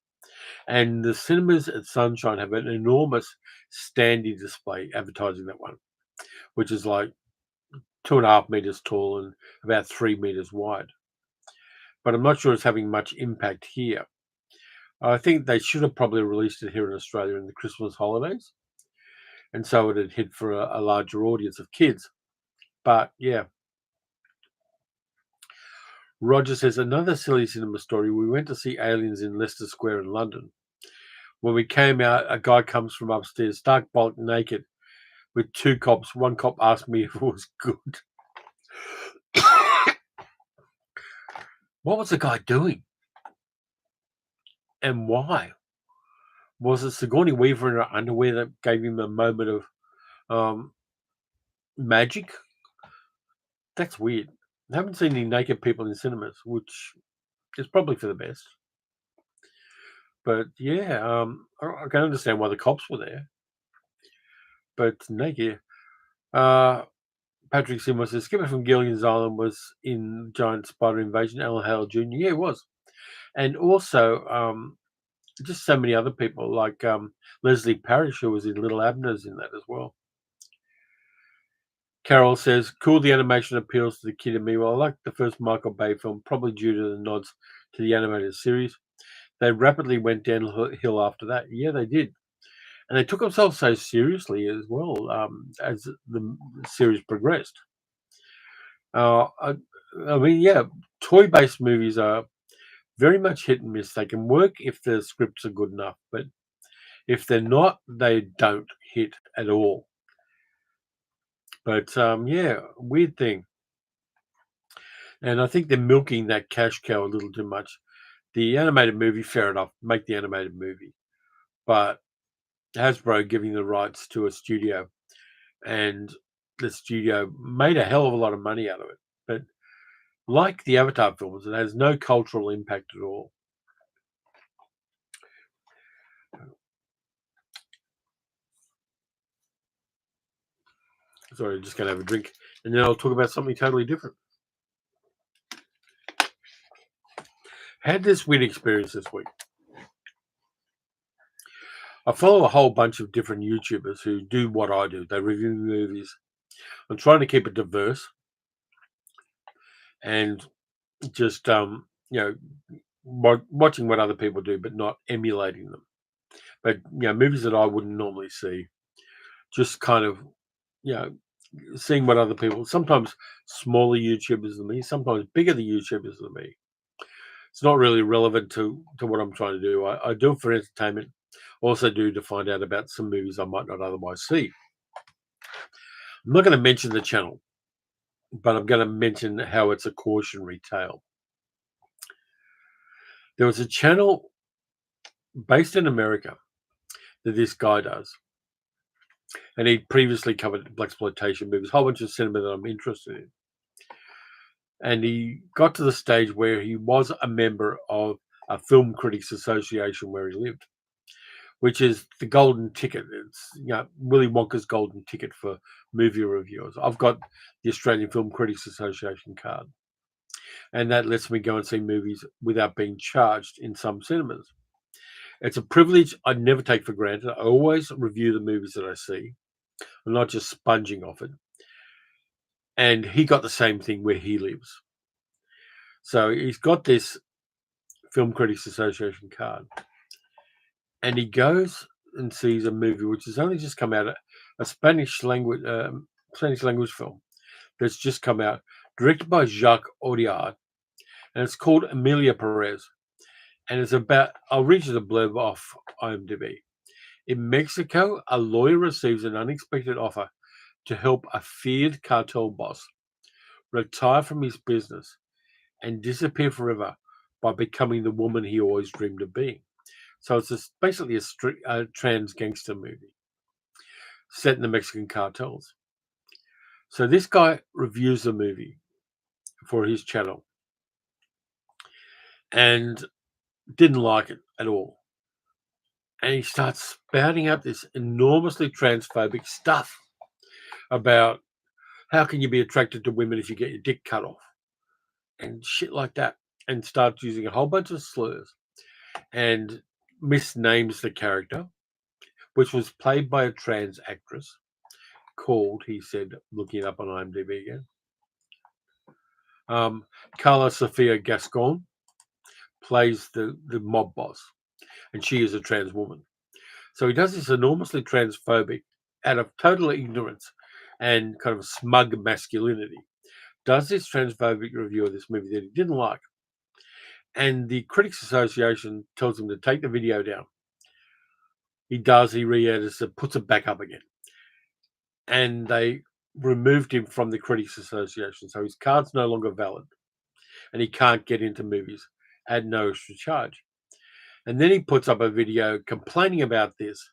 And the cinemas at Sunshine have an enormous standing display advertising that one, which is like 2.5 meters tall and about 3 meters wide. But I'm not sure it's having much impact here. I think they should have probably released it here in Australia in the Christmas holidays, and so it had hit for a larger audience of kids. But yeah, Roger says another silly cinema story. We went to see Aliens in Leicester Square in London. When we came out, a guy comes from upstairs, stark bulk naked, with two cops. One cop asked me if it was good. What was the guy doing? And why? Was it Sigourney Weaver in her underwear that gave him a moment of magic? That's weird. I haven't seen any naked people in cinemas, which is probably for the best. But yeah, I can understand why the cops were there. But naked. Patrick Simmons says Skipper from Gilligan's Island was in Giant Spider Invasion. Alan Hale Jr. Yeah, it was. And also, just so many other people like Leslie Parrish, who was in Little Abner's in that as well. Carol says, cool, the animation appeals to the kid in me. Well, I like the first Michael Bay film, probably due to the nods to the animated series. They rapidly went downhill after that. Yeah, they did. And they took themselves so seriously as well as the series progressed. I mean, yeah, toy-based movies are very much hit and miss. They can work if the scripts are good enough, but if they're not, they don't hit at all. But yeah, weird thing. And I think they're milking that cash cow a little too much. The animated movie, fair enough, make the animated movie. But Hasbro giving the rights to a studio, and the studio made a hell of a lot of money out of it. But like the Avatar films, it has no cultural impact at all. Sorry, I'm just going to have a drink, and then I'll talk about something totally different. Had this weird experience this week. I follow a whole bunch of different YouTubers who do what I do. They review movies. I'm trying to keep it diverse and just watching what other people do, but not emulating them. But movies that I wouldn't normally see, just kind of you know seeing what other people. Sometimes smaller YouTubers than me, sometimes bigger the YouTubers than me. It's not really relevant to what I'm trying to do. I do it for entertainment. Also do to find out about some movies I might not otherwise see. I'm not going to mention the channel, but I'm going to mention how it's a cautionary tale. There was a channel based in America that this guy does, and he previously covered blaxploitation movies, a whole bunch of cinema that I'm interested in. And he got to the stage where he was a member of a Film Critics Association where he lived, which is the golden ticket. It's Willy Wonka's golden ticket for movie reviewers. I've got the Australian Film Critics Association card, and that lets me go and see movies without being charged in some cinemas. It's a privilege I never take for granted. I always review the movies that I see. I'm not just sponging off it. And he got the same thing where he lives. So he's got this Film Critics Association card. And he goes and sees a movie which has only just come out, a Spanish language film that's just come out, directed by Jacques Audiard, and it's called Emilia Perez. And it's about, I'll read you the blurb off IMDb. In Mexico, a lawyer receives an unexpected offer to help a feared cartel boss retire from his business and disappear forever by becoming the woman he always dreamed of being. So it's basically a trans gangster movie set in the Mexican cartels. So this guy reviews the movie for his channel and didn't like it at all. And he starts spouting out this enormously transphobic stuff about how can you be attracted to women if you get your dick cut off and shit like that, and starts using a whole bunch of slurs. And misnames the character, which was played by a trans actress called, he said, looking it up on IMDb again, um, Carla Sofia Gascon plays the mob boss, and she is a trans woman. So he does this enormously transphobic, out of total ignorance and kind of smug masculinity, does this transphobic review of this movie that he didn't like. And the Critics Association tells him to take the video down. He does, he re-edits it, puts it back up again. And they removed him from the Critics Association. So his card's no longer valid. And he can't get into movies at no extra charge. And then he puts up a video complaining about this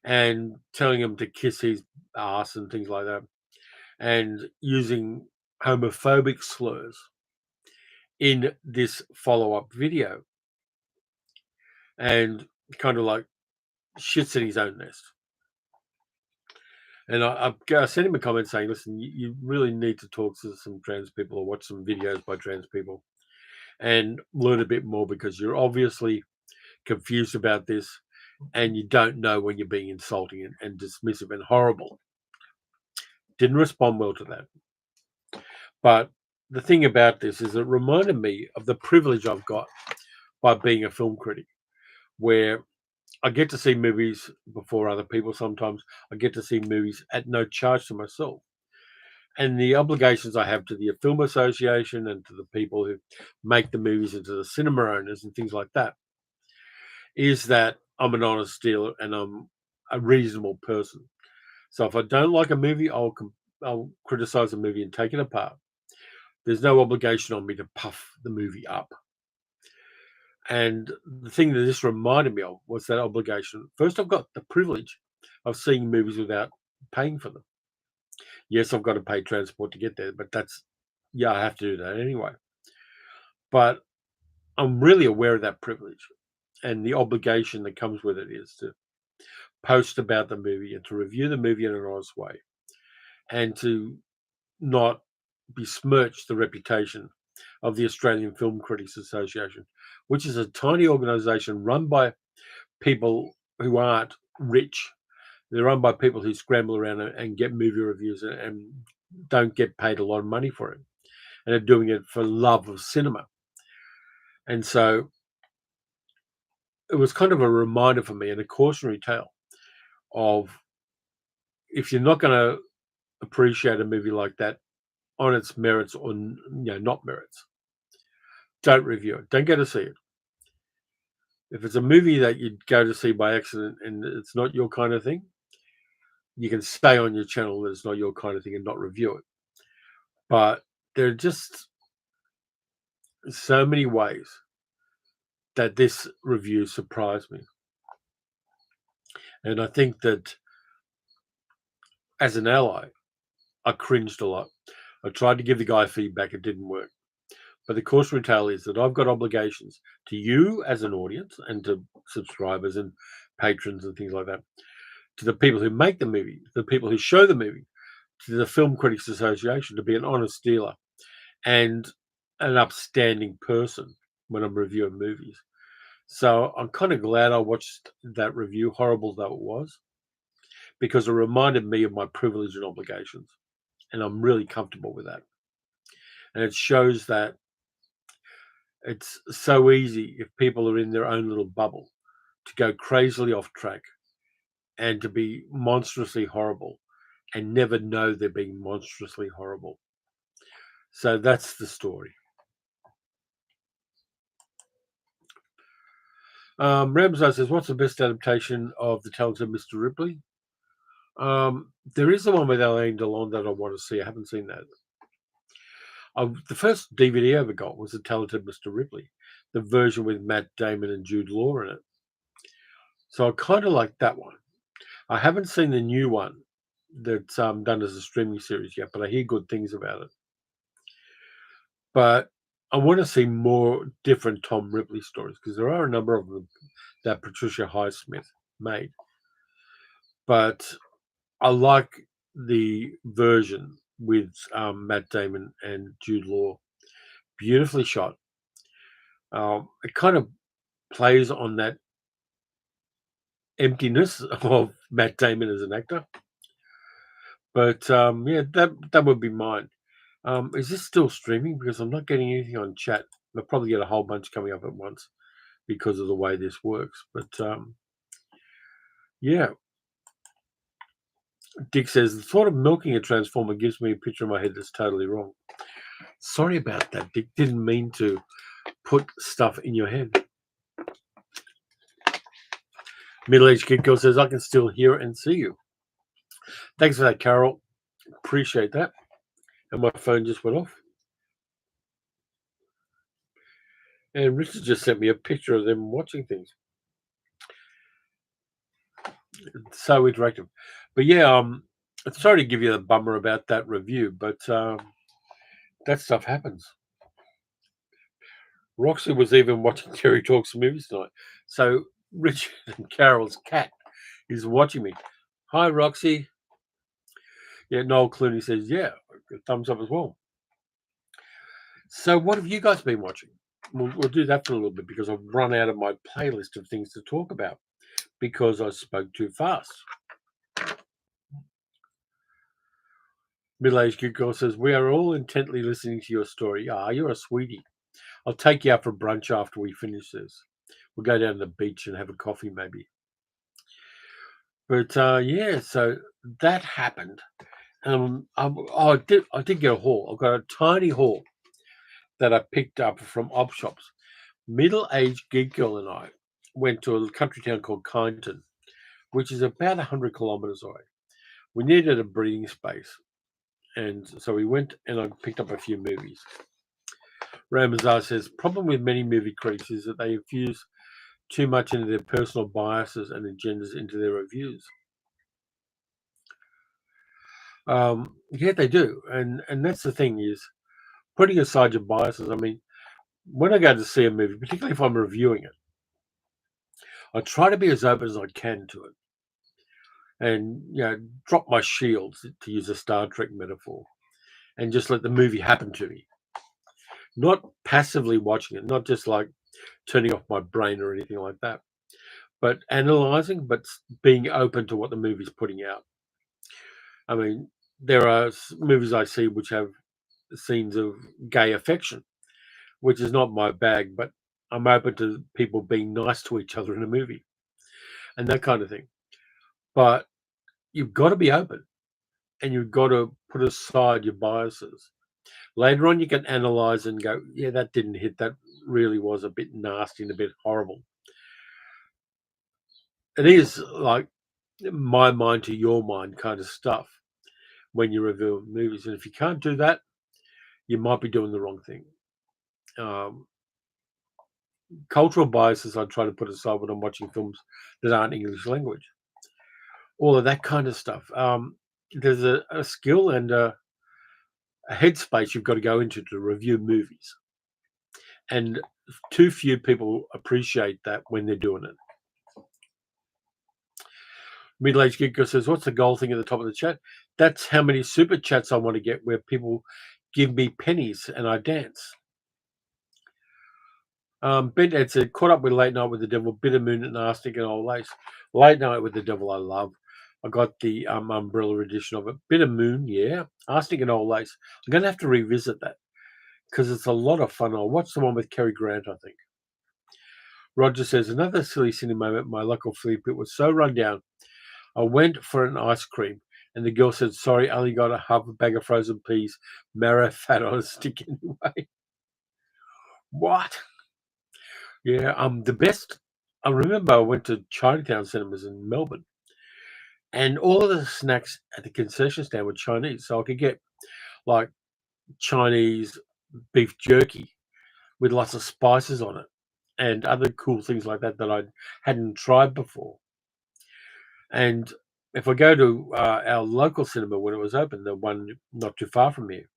and telling him to kiss his ass and things like that, and using homophobic slurs in this follow-up video, and kind of like shits in his own nest. And I sent him a comment saying, listen, you really need to talk to some trans people or watch some videos by trans people and learn a bit more, because you're obviously confused about this and you don't know when you're being insulting and dismissive and horrible. Didn't respond well to that. But the thing about this is it reminded me of the privilege I've got by being a film critic, where I get to see movies before other people sometimes. I get to see movies at no charge to myself. And the obligations I have to the Film Association and to the people who make the movies and to the cinema owners and things like that is that I'm an honest dealer and I'm a reasonable person. So if I don't like a movie, I'll criticize a movie and take it apart. There's no obligation on me to puff the movie up. And the thing that this reminded me of was that obligation. First, I've got the privilege of seeing movies without paying for them. Yes, I've got to pay transport to get there, but I have to do that anyway. But I'm really aware of that privilege, and the obligation that comes with it is to post about the movie and to review the movie in an honest way, and to not besmirch the reputation of the Australian Film Critics Association, which is a tiny organisation run by people who aren't rich. They're run by people who scramble around and get movie reviews and don't get paid a lot of money for it, and are doing it for love of cinema. And so it was kind of a reminder for me and a cautionary tale of, if you're not going to appreciate a movie like that on its merits or not merits, don't review it. Don't go to see it. If it's a movie that you'd go to see by accident and it's not your kind of thing, you can stay on your channel that it's not your kind of thing and not review it. But there are just so many ways that this review surprised me. And I think that as an ally, I cringed a lot. I tried to give the guy feedback, it didn't work. But the cautionary tale is that I've got obligations to you as an audience and to subscribers and patrons and things like that, to the people who make the movie, the people who show the movie, to the Film Critics Association, to be an honest dealer and an upstanding person when I'm reviewing movies. So I'm kind of glad I watched that review, horrible though it was, because it reminded me of my privilege and obligations. And I'm really comfortable with that. And it shows that it's so easy, if people are in their own little bubble, to go crazily off track and to be monstrously horrible and never know they're being monstrously horrible. So that's the story. Ramsay says, what's the best adaptation of The Talented Mr. Ripley? There is the one with Alain Delon that I want to see. I haven't seen that. The first DVD I ever got was The Talented Mr. Ripley, the version with Matt Damon and Jude Law in it. So I kind of like that one. I haven't seen the new one that's done as a streaming series yet, but I hear good things about it. But I want to see more different Tom Ripley stories, because there are a number of them that Patricia Highsmith made. But I like the version with Matt Damon and Jude Law. Beautifully shot. It kind of plays on that emptiness of Matt Damon as an actor. But yeah, that would be mine. Is this still streaming? Because I'm not getting anything on chat. I'll probably get a whole bunch coming up at once because of the way this works. But yeah, Dick says the thought of milking a transformer gives me a picture in my head that's totally wrong. Sorry about that, Dick. Didn't mean to put stuff in your head. Middle-aged kid girl says I can still hear and see you. Thanks for that, Carol. Appreciate that. And my phone just went off. And Richard just sent me a picture of them watching things. It's so interactive. But yeah, sorry to give you the bummer about that review, but that stuff happens. Roxy was even watching Terry Talks Movies tonight. So Richard and Carol's cat is watching me. Hi, Roxy. Yeah, Noel Clooney says, yeah, thumbs up as well. So what have you guys been watching? We'll do that for a little bit because I've run out of my playlist of things to talk about because I spoke too fast. Middle-aged good girl says, we are all intently listening to your story. Ah, you're a sweetie. I'll take you out for brunch after we finish this. We'll go down to the beach and have a coffee maybe. But yeah, so that happened. I did get a haul. I've got a tiny haul that I picked up from op shops. Middle-aged geek girl and I went to a country town called Kyneton, which is about 100 kilometres away. We needed a breathing space, and so we went and I picked up a few movies. Ramazar says, problem with many movie critics is that they infuse too much into their personal biases and agendas into their reviews. Yeah, they do, and that's the thing is putting aside your biases. I mean, when I go to see a movie, particularly if I'm reviewing it, I try to be as open as I can to it, and drop my shields to use a Star Trek metaphor, and just let the movie happen to me. Not passively watching it, not just like turning off my brain or anything like that, but analyzing, but being open to what the movie's putting out. I mean, there are movies I see which have scenes of gay affection, which is not my bag, but I'm open to people being nice to each other in a movie and that kind of thing. But you've got to be open and you've got to put aside your biases. Later on, you can analyze and go, yeah, that didn't hit. That really was a bit nasty and a bit horrible. It is like my mind to your mind kind of stuff when you review movies. And if you can't do that, you might be doing the wrong thing. Cultural biases I try to put aside when I'm watching films that aren't English language. All of that kind of stuff. There's a skill and a headspace you've got to go into to review movies. And too few people appreciate that when they're doing it. Middle-aged geek says, what's the goal thing at the top of the chat? That's how many super chats I want to get where people give me pennies and I dance. Ben Ed said, caught up with Late Night with the Devil, Bitter Moon and Arsenic and Old Lace. Late Night with the Devil I love. I got the umbrella edition of it. Bitter Moon, yeah. Arsenic and Old Lace. I'm going to have to revisit that because it's a lot of fun. I'll watch the one with Cary Grant, I think. Roger says, another silly cinema moment. My local flea pit was so run down. I went for an ice cream and the girl said, sorry, I only got a half a bag of frozen peas. Marrow fat on a stick anyway. What? Yeah, the best. I remember I went to Chinatown cinemas in Melbourne, and all of the snacks at the concession stand were Chinese, so I could get like Chinese beef jerky with lots of spices on it, and other cool things like that that I hadn't tried before. And if I go to our local cinema when it was open, the one not too far from here,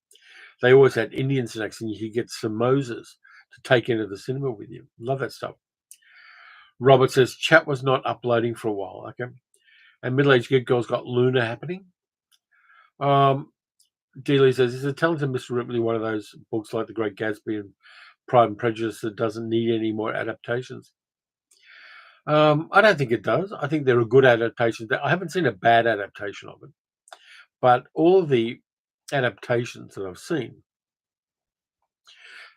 they always had Indian snacks, and you could get samosas to take into the cinema with you. Love that stuff. Robert says chat was not uploading for a while. Okay. And middle-aged good girls got Luna happening. Dealey says, is The Talented Mr. Ripley one of those books like The Great Gatsby and Pride and Prejudice that doesn't need any more adaptations? I don't think it does. I think there are good adaptations. I haven't seen a bad adaptation of it, but all the adaptations that I've seen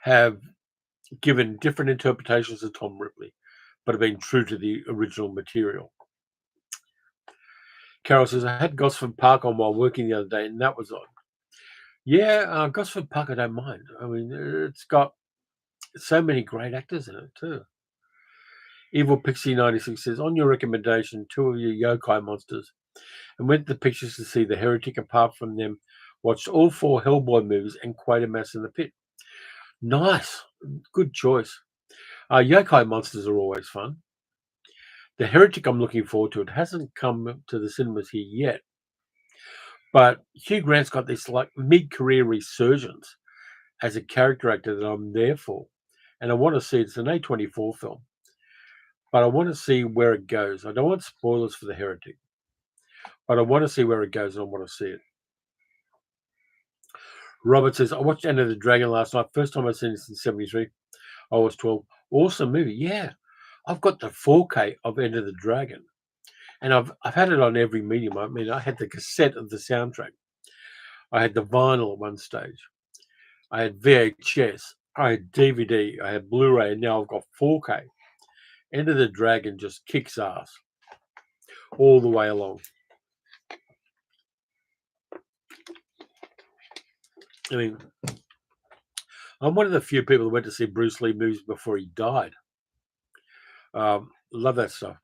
have given different interpretations of Tom Ripley, but have been true to the original material. Carol says, I had Gosford Park on while working the other day, and that was on. Yeah, Gosford Park, I don't mind. I mean, it's got so many great actors in it, too. Evil Pixie 96 says, on your recommendation, two of your yokai monsters, and went to the pictures to see The Heretic. Apart from them, watched all four Hellboy movies and Quatermass in the Pit. Nice. Good choice. Yokai monsters are always fun. The Heretic, I'm looking forward to. It hasn't come to the cinemas here yet, but Hugh Grant's got this like mid-career resurgence as a character actor that I'm there for, and I want to see it. It's an A24 film, but I want to see where it goes. I don't want spoilers for The Heretic, but I want to see where it goes, and I want to see it. Robert says, I watched Enter the Dragon last night. First time I've seen it since 73. I was 12. Awesome movie. Yeah. I've got the 4K of Enter the Dragon. And I've had it on every medium. I mean, I had the cassette of the soundtrack. I had the vinyl at one stage. I had VHS. I had DVD. I had Blu-ray. And now I've got 4K. Enter the Dragon just kicks ass all the way along. I mean, I'm one of the few people who went to see Bruce Lee movies before he died. Love that stuff.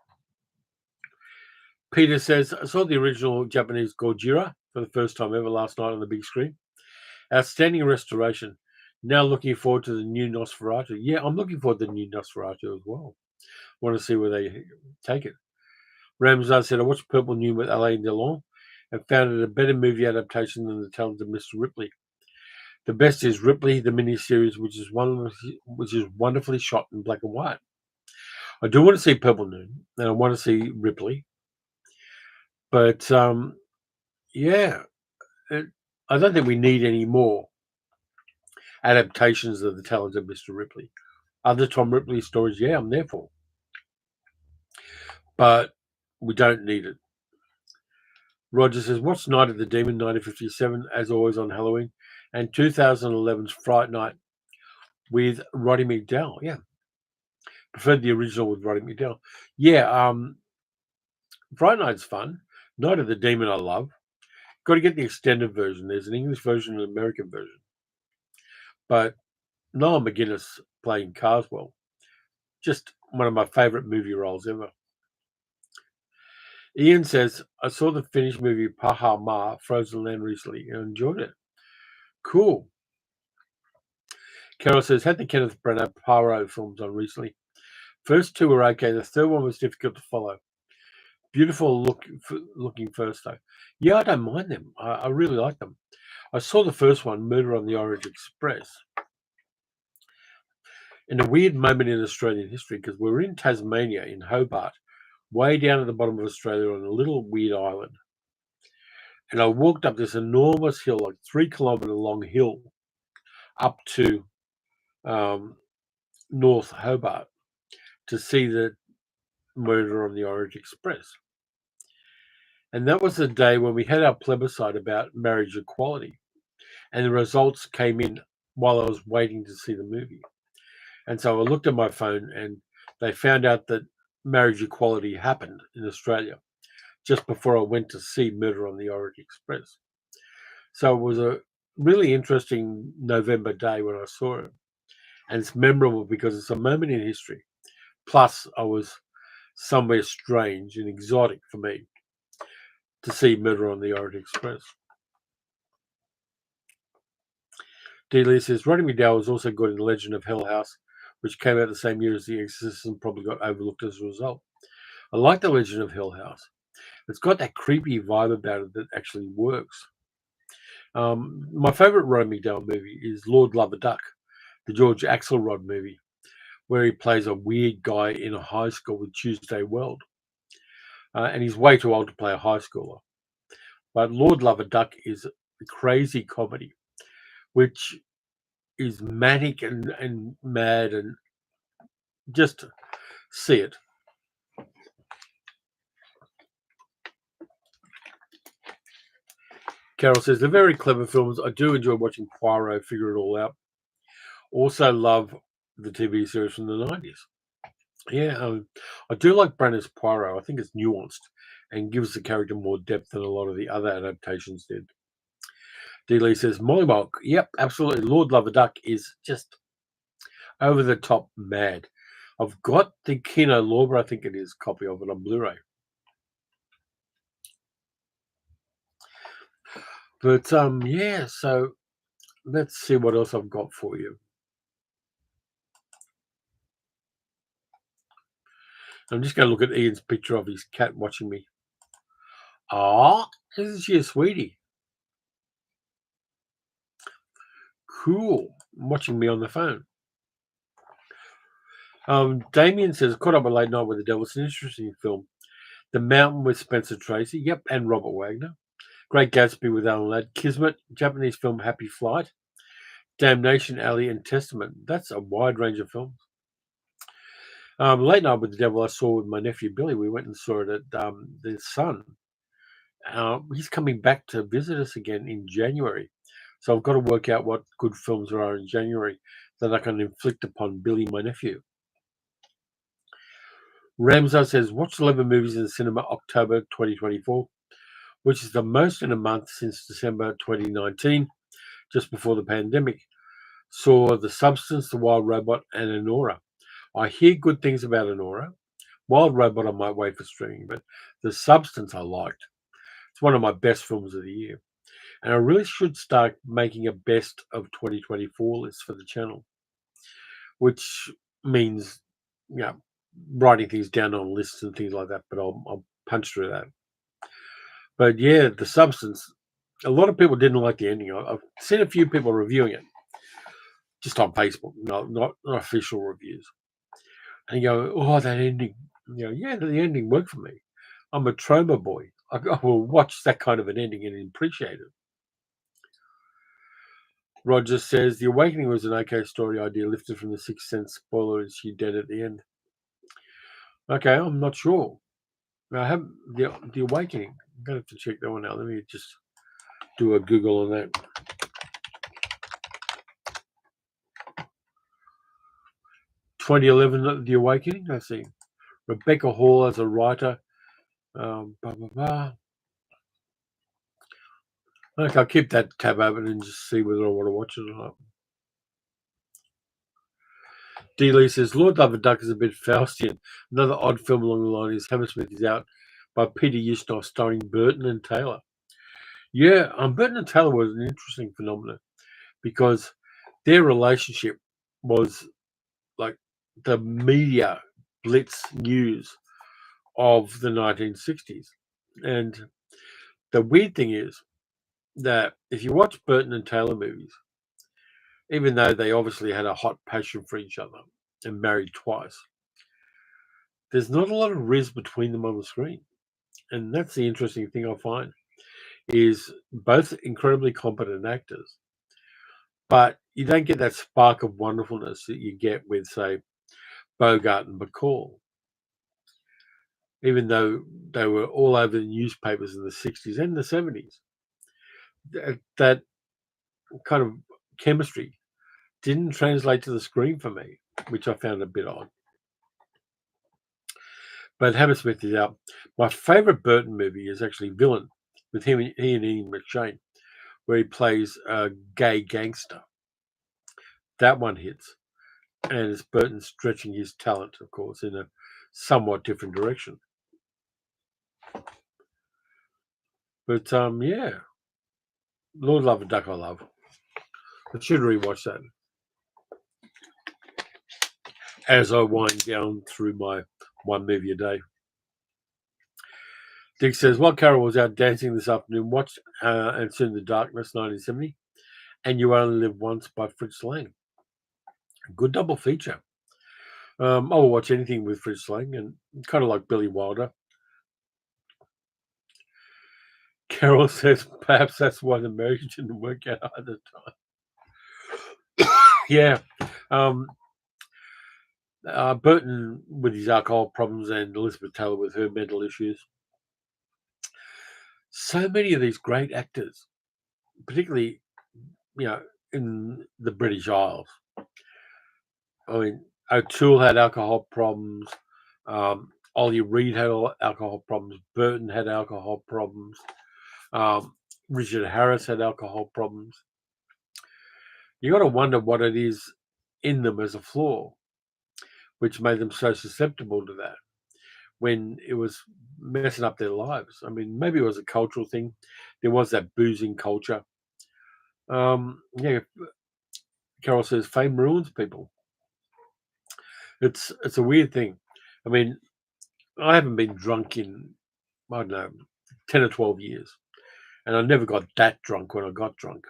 Peter says, I saw the original Japanese Gojira for the first time ever last night on the big screen. Outstanding restoration. Now looking forward to the new Nosferatu. Yeah, I'm looking forward to the new Nosferatu as well. Want to see where they take it. Ramsar said, I watched Purple Noon with Alain Delon and found it a better movie adaptation than The Talent of Mr. Ripley. The best is Ripley, the miniseries, which is wonderfully shot in black and white. I do want to see Purple Noon, and I want to see Ripley. But, yeah, I don't think we need any more adaptations of The Talent of Mr. Ripley. Other Tom Ripley stories, yeah, I'm there for. But we don't need it. Roger says, watch Night of the Demon 1957, as always on Halloween, and 2011's Fright Night with Roddy McDowall. Yeah. Preferred the original with Roddy McDowall. Yeah, Fright Night's fun. Night of the Demon I love. Got to get the extended version. There's an English version and an American version. But Noel McGuinness playing Carswell, just one of my favourite movie roles ever. Ian says, I saw the finished movie Paha Ma, Frozen Land recently and enjoyed it. Cool. Carol says, had the Kenneth Branagh Poirot films on recently. First two were okay. The third one was difficult to follow. Beautiful looking first, though. Yeah, I don't mind them. I really like them. I saw the first one, Murder on the Orient Express, in a weird moment in Australian history because we were in Tasmania, in Hobart, way down at the bottom of Australia on a little weird island. And I walked up this enormous hill, like 3 kilometre long hill, up to North Hobart to see the Murder on the Orient Express. And that was the day when we had our plebiscite about marriage equality. And the results came in while I was waiting to see the movie. And so I looked at my phone and they found out that marriage equality happened in Australia just before I went to see Murder on the Orient Express. So it was a really interesting November day when I saw it. And it's memorable because it's a moment in history. Plus, I was somewhere strange and exotic for me to see Murder on the Orient Express. D. Lee says, Roddy McDowall was also good in Legend of Hell House, which came out the same year as The Exorcist and probably got overlooked as a result. I like the Legend of Hell House. It's got that creepy vibe about it that actually works. My favourite Roddy McDowall movie is Lord Love a Duck, the George Axelrod movie, where he plays a weird guy in a high school with Tuesday Weld. And he's way too old to play a high schooler. But Lord Love a Duck is a crazy comedy, which is manic and mad, and just see it. Carol says, they're very clever films. I do enjoy watching Poirot figure it all out. Also love the TV series from the 90s. Yeah, I do like Branagh Poirot. I think it's nuanced and gives the character more depth than a lot of the other adaptations did. D. Lee says, Mollywog. Yep, absolutely. Lord Love a Duck is just over the top mad. I've got the Kino Lorber, I think it is, copy of it on Blu-ray. But yeah, so let's see what else I've got for you. I'm just going to look at Ian's picture of his cat watching me. Ah, isn't she a sweetie? Cool. Watching me on the phone. Damien says, caught up a late night with the devil. It's an interesting film. The Mountain with Spencer Tracy. Yep, and Robert Wagner. Great Gatsby with Alan Ladd. Kismet. Japanese film Happy Flight. Damnation Alley and Testament. That's a wide range of films. Late Night with the Devil I saw with my nephew Billy. We went and saw it at the Sun. He's coming back to visit us again in January. So I've got to work out what good films there are in January that I can inflict upon Billy, my nephew. Ramsar says, watched 11 movies in the cinema October 2024, which is the most in a month since December 2019, just before the pandemic. Saw The Substance, The Wild Robot, and Anora. I hear good things about Anora. Wild Robot I might wait for streaming, but The Substance I liked. It's one of my best films of the year. And I really should start making a best of 2024 list for the channel, which means, you know, writing things down on lists and things like that, but I'll punch through that. But yeah, The Substance, a lot of people didn't like the ending. I've seen a few people reviewing it just on Facebook, not official reviews. And you go, oh, that ending. Yeah, the ending worked for me. I'm a trauma boy. I will watch that kind of an ending and appreciate it. Roger says, The Awakening was an okay story idea lifted from the Sixth Sense. Spoiler is she dead at the end. Okay, I'm not sure. I have the Awakening. I'm going to have to check that one out. Let me just do a Google on that. 2011, The Awakening. Let's see. Rebecca Hall as a writer. Blah, blah, blah. Okay, I'll keep that tab open and just see whether I want to watch it or not. D. Lee says, Lord Love a Duck is a bit Faustian. Another odd film along the line is Hammersmith is Out by Peter Ustinov starring Burton and Taylor. Yeah, Burton and Taylor was an interesting phenomenon because their relationship was like the media blitz news of the 1960s. And the weird thing is that if you watch Burton and Taylor movies, even though they obviously had a hot passion for each other and married twice, there's not a lot of riz between them on the screen. And that's the interesting thing I find is both incredibly competent actors, but you don't get that spark of wonderfulness that you get with, say, Bogart and Bacall. Even though they were all over the newspapers in the 60s and the 70s, that kind of chemistry didn't translate to the screen for me, which I found a bit odd. But Hammersmith is Out. My favourite Burton movie is actually Villain, with he and Ian McShane, where he plays a gay gangster. That one hits. And it's Burton stretching his talent, of course, in a somewhat different direction. But yeah, Lord Love a Duck I love. I should rewatch that as I wind down through my one movie a day. Dick says, while Carol was out dancing this afternoon, watched And Soon the Darkness, 1970, and You Only Live Once by Fritz Lang. Good double feature. I will watch anything with Fritz Lang, and kind of like Billy Wilder. Carol says, perhaps that's why the marriage didn't work out at the time. Yeah. Burton with his alcohol problems and Elizabeth Taylor with her mental issues. So many of these great actors particularly, in the British Isles. I mean, O'Toole had alcohol problems. Ollie Reed had alcohol problems. Burton had alcohol problems. Um, Richard Harris had alcohol problems. You got to wonder what it is in them as a flaw, which made them so susceptible to that when it was messing up their lives. I mean, maybe it was a cultural thing. There was that boozing culture. Yeah, Carol says fame ruins people. It's a weird thing. I mean, I haven't been drunk in, I don't know, 10 or 12 years, and I never got that drunk when I got drunk.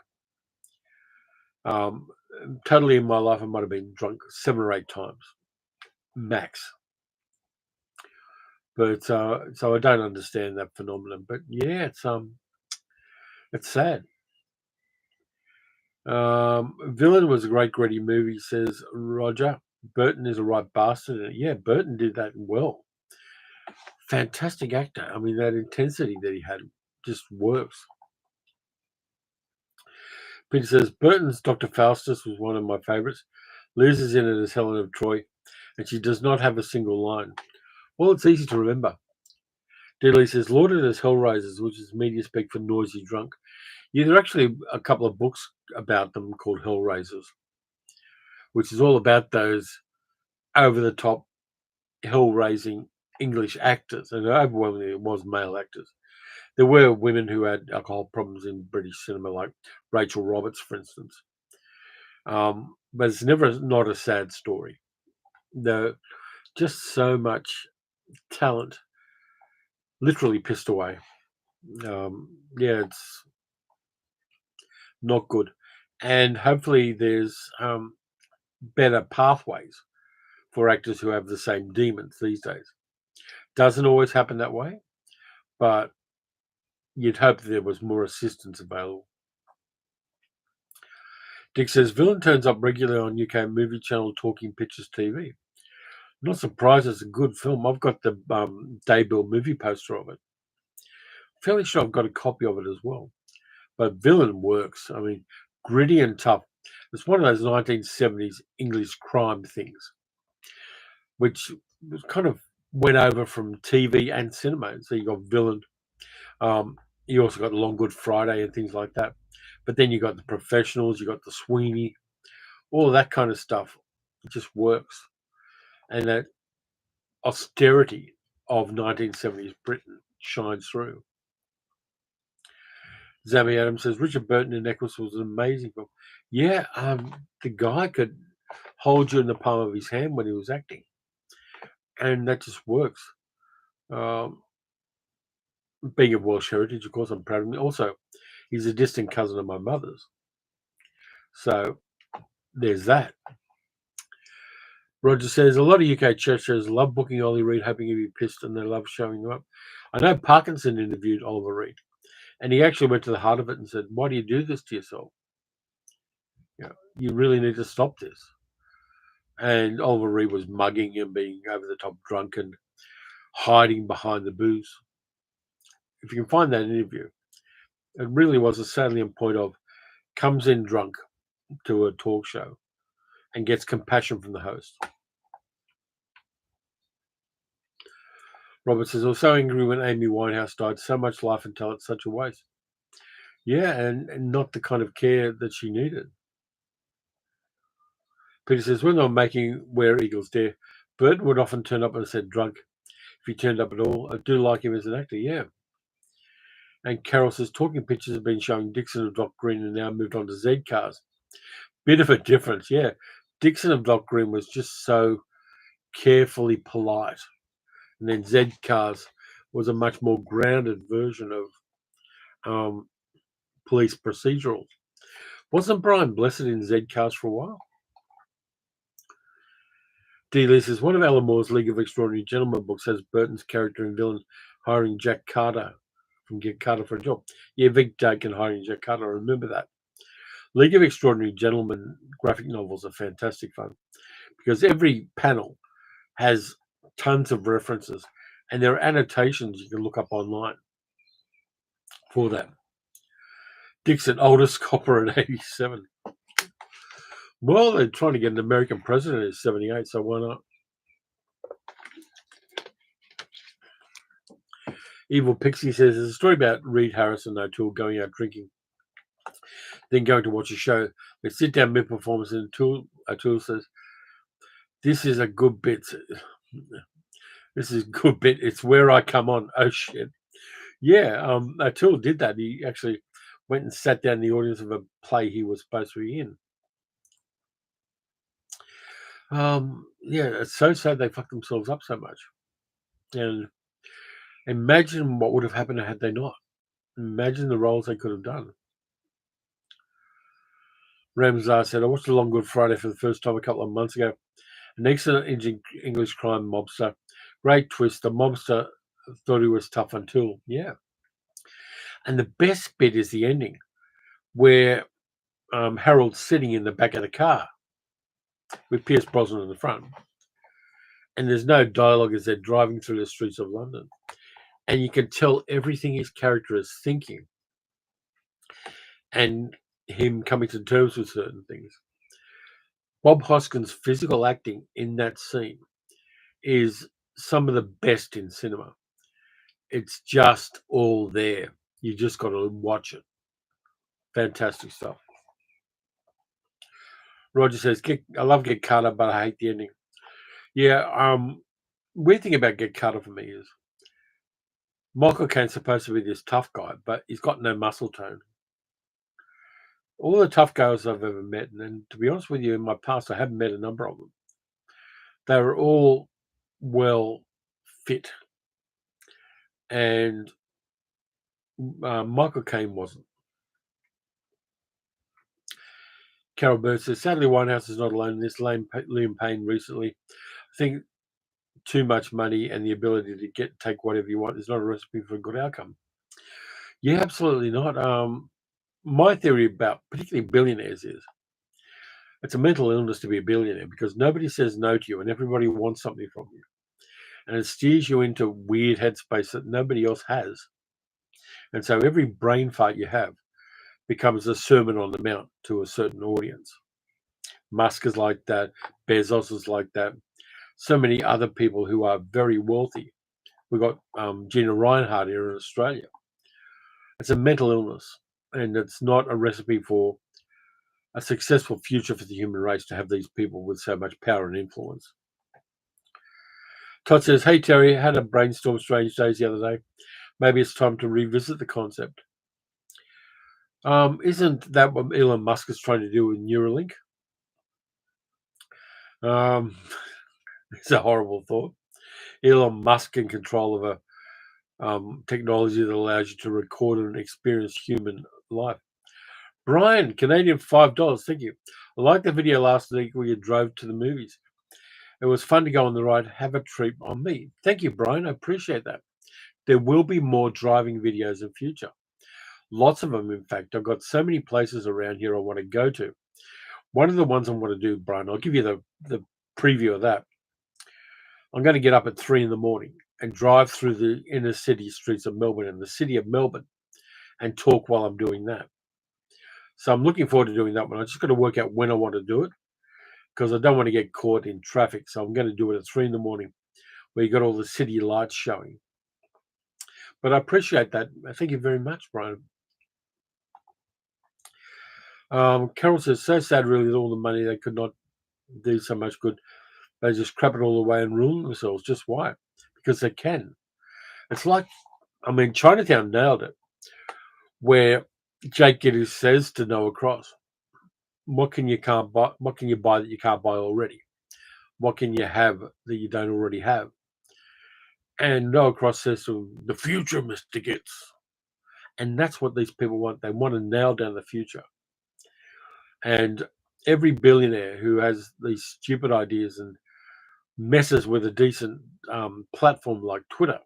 Um, Totally in my life, I might have been drunk 7 or 8 times max. But so I don't understand that phenomenon. But yeah, it's sad. Villain was a great gritty movie, says Roger. Burton is a right bastard. And yeah, Burton did that well. Fantastic actor. I mean, that intensity that he had just works. Peter says Burton's Dr. Faustus was one of my favorites. Liz is in it as Helen of Troy, and she does not have a single line. Well, it's easy to remember. Dealey says lauded as Hellraisers, which is media speak for noisy drunk. Yeah, there are actually a couple of books about them called Hellraisers, which is all about those over the top hell raising English actors, and overwhelmingly it was male actors. There were women who had alcohol problems in British cinema, like Rachel Roberts, for instance. But it's never not a sad story. There just so much talent literally pissed away. Yeah, it's not good. And hopefully there's better pathways for actors who have the same demons these days. Doesn't always happen that way, but you'd hope there was more assistance available. Dick says villain turns up regularly on UK movie channel Talking Pictures TV. Not surprised it's a good film. I've got the debut movie poster of it. Fairly sure I've got a copy of it as well. But villain works. I mean, gritty and tough. It's one of those 1970s English crime things, which was kind of went over from TV and cinema. So you got villain. You also got Long Good Friday and things like that. But then you got the professionals, you got the Sweeney, all of that kind of stuff. It just works. And that austerity of 1970s Britain shines through. Zammy Adams says Richard Burton in Eccles was an amazing film. Yeah, the guy could hold you in the palm of his hand when he was acting, and that just works. Um, Being of Welsh heritage, of course, I'm proud of him. Also, he's a distant cousin of my mother's, so there's that. Roger says a lot of UK church shows love booking Ollie Reed, hoping he'd be pissed, and they love showing him up. I know Parkinson interviewed Oliver Reed, and he actually went to the heart of it and said, "Why do you do this to yourself? You really need to stop this." And Oliver Reed was mugging him, being over the top drunk and hiding behind the booze. If you can find that interview, it really was a salient point of comes in drunk to a talk show and gets compassion from the host. Robert says, I was so angry when Amy Winehouse died. So much life and talent, such a waste. Yeah, and not the kind of care that she needed. Peter says, when they were making Where Eagles Dare, Burton would often turn up and said drunk. If he turned up at all, I do like him as an actor, yeah. And Carol says, Talking Pictures have been showing Dixon of Dock Green and now moved on to Z Cars. Bit of a difference, yeah. Dixon of Dock Green was just so carefully polite. And then Z Cars was a much more grounded version of police procedurals. Wasn't Brian Blessed in Z Cars for a while? D. Lee says, one of Alan Moore's League of Extraordinary Gentlemen books has Burton's character and villain hiring Jack Carter from Get Carter for a job. Yeah, Vic Dakin hiring Jack Carter, I remember that. League of Extraordinary Gentlemen graphic novels are fantastic fun because every panel has tons of references and there are annotations you can look up online for that. Dixon, oldest copper at 87. Well, they're trying to get an American president at 78, so why not? Evil Pixie says there's a story about Reed Harrison and O'Toole going out drinking, then going to watch a show. They sit down mid-performance, and O'Toole says, "This is a good bit. This is a good bit. It's where I come on." Oh shit! Yeah, O'Toole did that. He actually went and sat down in the audience of a play he was supposed to be in. Yeah, it's so sad they fucked themselves up so much. And imagine what would have happened had they not. Imagine the roles they could have done. Ramsar said, I watched A Long Good Friday for the first time a couple of months ago. An excellent English crime mobster. Great twist. The mobster thought he was tough until, yeah. And the best bit is the ending, where Harold's sitting in the back of the car with Pierce Brosnan in the front. And there's no dialogue as they're driving through the streets of London. And you can tell everything his character is thinking and him coming to terms with certain things. Bob Hoskins' physical acting in that scene is some of the best in cinema. It's just all there. You just got to watch it. Fantastic stuff. Roger says, I love Get Carter, but I hate the ending. Yeah, weird thing about Get Carter for me is Michael Caine's supposed to be this tough guy, but he's got no muscle tone. All the tough guys I've ever met, and to be honest with you, in my past, I haven't met a number of them. They were all well fit. And Michael Caine wasn't. Carol Bird says, sadly, Winehouse is not alone in this. Liam Payne recently. I think too much money and the ability to take whatever you want is not a recipe for a good outcome. Yeah, absolutely not. My theory about particularly billionaires is it's a mental illness to be a billionaire because nobody says no to you and everybody wants something from you. And it steers you into weird headspace that nobody else has. And so every brain fart you have becomes a Sermon on the Mount to a certain audience. Musk is like that. Bezos is like that. So many other people who are very wealthy. We've got Gina Reinhardt here in Australia. It's a mental illness, and it's not a recipe for a successful future for the human race to have these people with so much power and influence. Todd says, hey, Terry, had a brainstorm Strange Days the other day. Maybe it's time to revisit the concept. Isn't that what Elon Musk is trying to do with Neuralink? It's a horrible thought. Elon Musk in control of a technology that allows you to record and experience human life. Brian, Canadian $5. Thank you. I liked the video last week where you drove to the movies. It was fun to go on the ride. Have a treat on me. Thank you, Brian. I appreciate that. There will be more driving videos in future. Lots of them, in fact. I've got so many places around here I want to go to. One of the ones I want to do, Brian, I'll give you the preview of that. I'm going to get up at 3 a.m. and drive through the inner city streets of Melbourne and the city of Melbourne and talk while I'm doing that. So I'm looking forward to doing that one. I just got to work out when I want to do it because I don't want to get caught in traffic. So I'm going to do it at 3 a.m. where you got all the city lights showing. But I appreciate that. Thank you very much, Brian. Carol says, so sad really that all the money they could not do so much good. They just crap it all away and ruin themselves. Just why? Because they can. It's like, Chinatown nailed it, where Jake Giddens says to Noah Cross, what can you buy that you can't buy already? What can you have that you don't already have? And Noah Cross says to him, the future, Mr. Gitz. And that's what these people want. They want to nail down the future. And every billionaire who has these stupid ideas and messes with a decent platform like Twitter,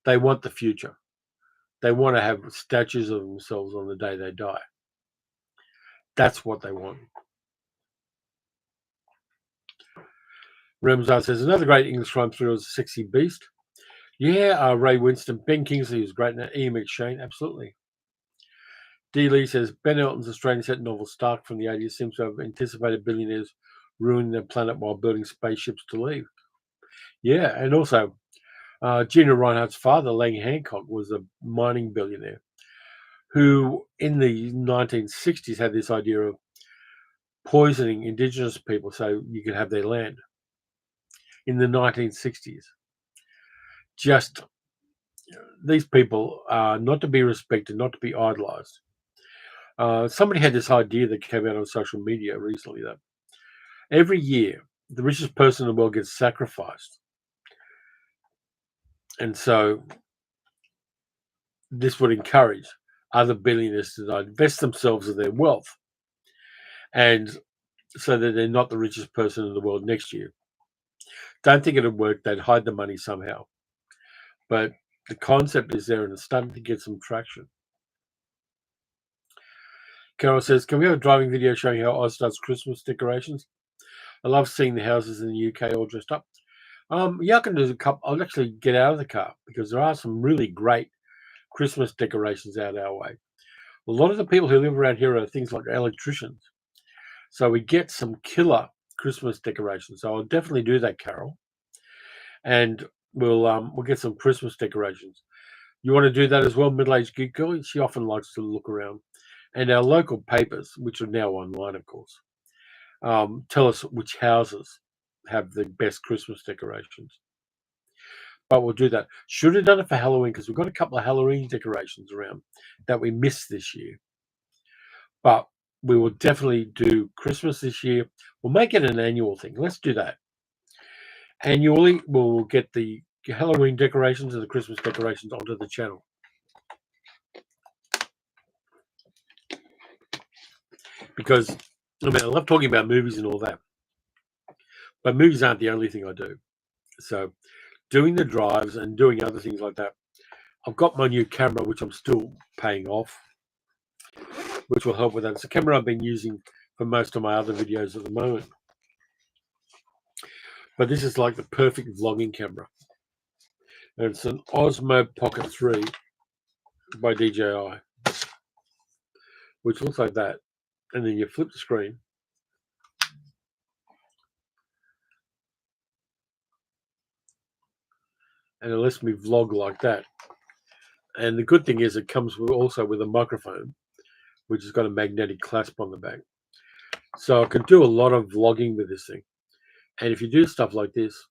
they want the future. They want to have statues of themselves on the day they die. That's what they want. Ramsar says, another great English crime thriller is Sexy Beast. Yeah, Ray Winston, Ben Kingsley is great now. Ian McShane, absolutely. D. Lee says Ben Elton's Australian set novel Stark from the 80s seems to have anticipated billionaires ruining their planet while building spaceships to leave. Yeah, and also Gina Reinhardt's father, Lang Hancock, was a mining billionaire who, in the 1960s, had this idea of poisoning indigenous people so you could have their land. In the 1960s, just these people are not to be respected, not to be idolized. Somebody had this idea that came out on social media recently that every year the richest person in the world gets sacrificed. And so this would encourage other billionaires to divest themselves of their wealth, and so that they're not the richest person in the world next year. Don't think it'll work. They'd hide the money somehow. But the concept is there and it's starting to get some traction. Carol says, can we have a driving video showing how Oz does Christmas decorations? I love seeing the houses in the UK all dressed up. Yeah, I can do a couple. I'll actually get out of the car because there are some really great Christmas decorations out our way. A lot of the people who live around here are things like electricians. So we get some killer Christmas decorations. So I'll definitely do that, Carol. And we'll get some Christmas decorations. You want to do that as well, Middle-Aged Geek Girl? She often likes to look around. And our local papers, which are now online, of course, tell us which houses have the best Christmas decorations. But we'll do that. Should have done it for Halloween because we've got a couple of Halloween decorations around that we missed this year. But we will definitely do Christmas this year. We'll make it an annual thing. Let's do that. Annually, we'll get the Halloween decorations and the Christmas decorations onto the channel. Because, I mean, I love talking about movies and all that. But movies aren't the only thing I do. So doing the drives and doing other things like that. I've got my new camera, which I'm still paying off, which will help with that. It's a camera I've been using for most of my other videos at the moment. But this is like the perfect vlogging camera. And it's an Osmo Pocket 3 by DJI, which looks like that. And then you flip the screen. And it lets me vlog like that. And the good thing is it comes also with a microphone, which has got a magnetic clasp on the back. So I can do a lot of vlogging with this thing. And if you do stuff like this,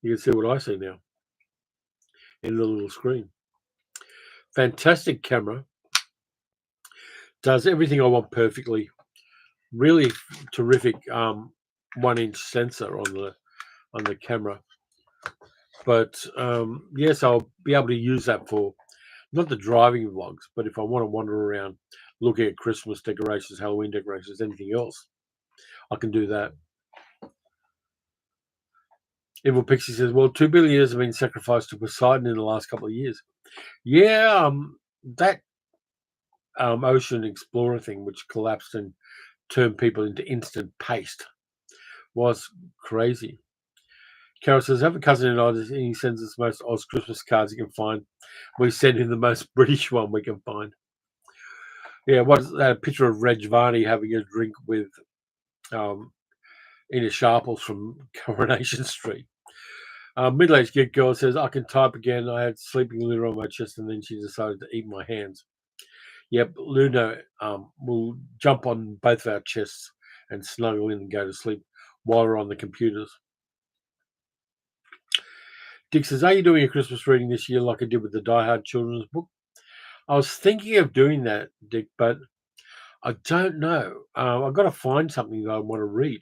you can see what I see now in the little screen. Fantastic camera. Does everything I want perfectly. Really terrific 1-inch sensor on the camera. But yes, I'll be able to use that for not the driving vlogs, but if I want to wander around looking at Christmas decorations, Halloween decorations, anything else, I can do that. Evil Pixie says, well, 2 billionaires have been sacrificed to Poseidon in the last couple of years. Yeah, that ocean explorer thing, which collapsed and turned people into instant paste, was crazy. Carol says, I have a cousin in Oz, and he sends us most Oz Christmas cards he can find. We send him the most British one we can find. Yeah, what's that? A picture of Reg Varney having a drink with Ina Sharples from Coronation Street. Middle-aged geek girl says, I can type again. I had sleeping Luna on my chest, and then she decided to eat my hands. Yep, Luna will jump on both of our chests and snuggle in and go to sleep while we're on the computers. Dick says, are you doing a Christmas reading this year like I did with the Die Hard children's book? I was thinking of doing that, Dick, but I don't know. I've got to find something that I want to read.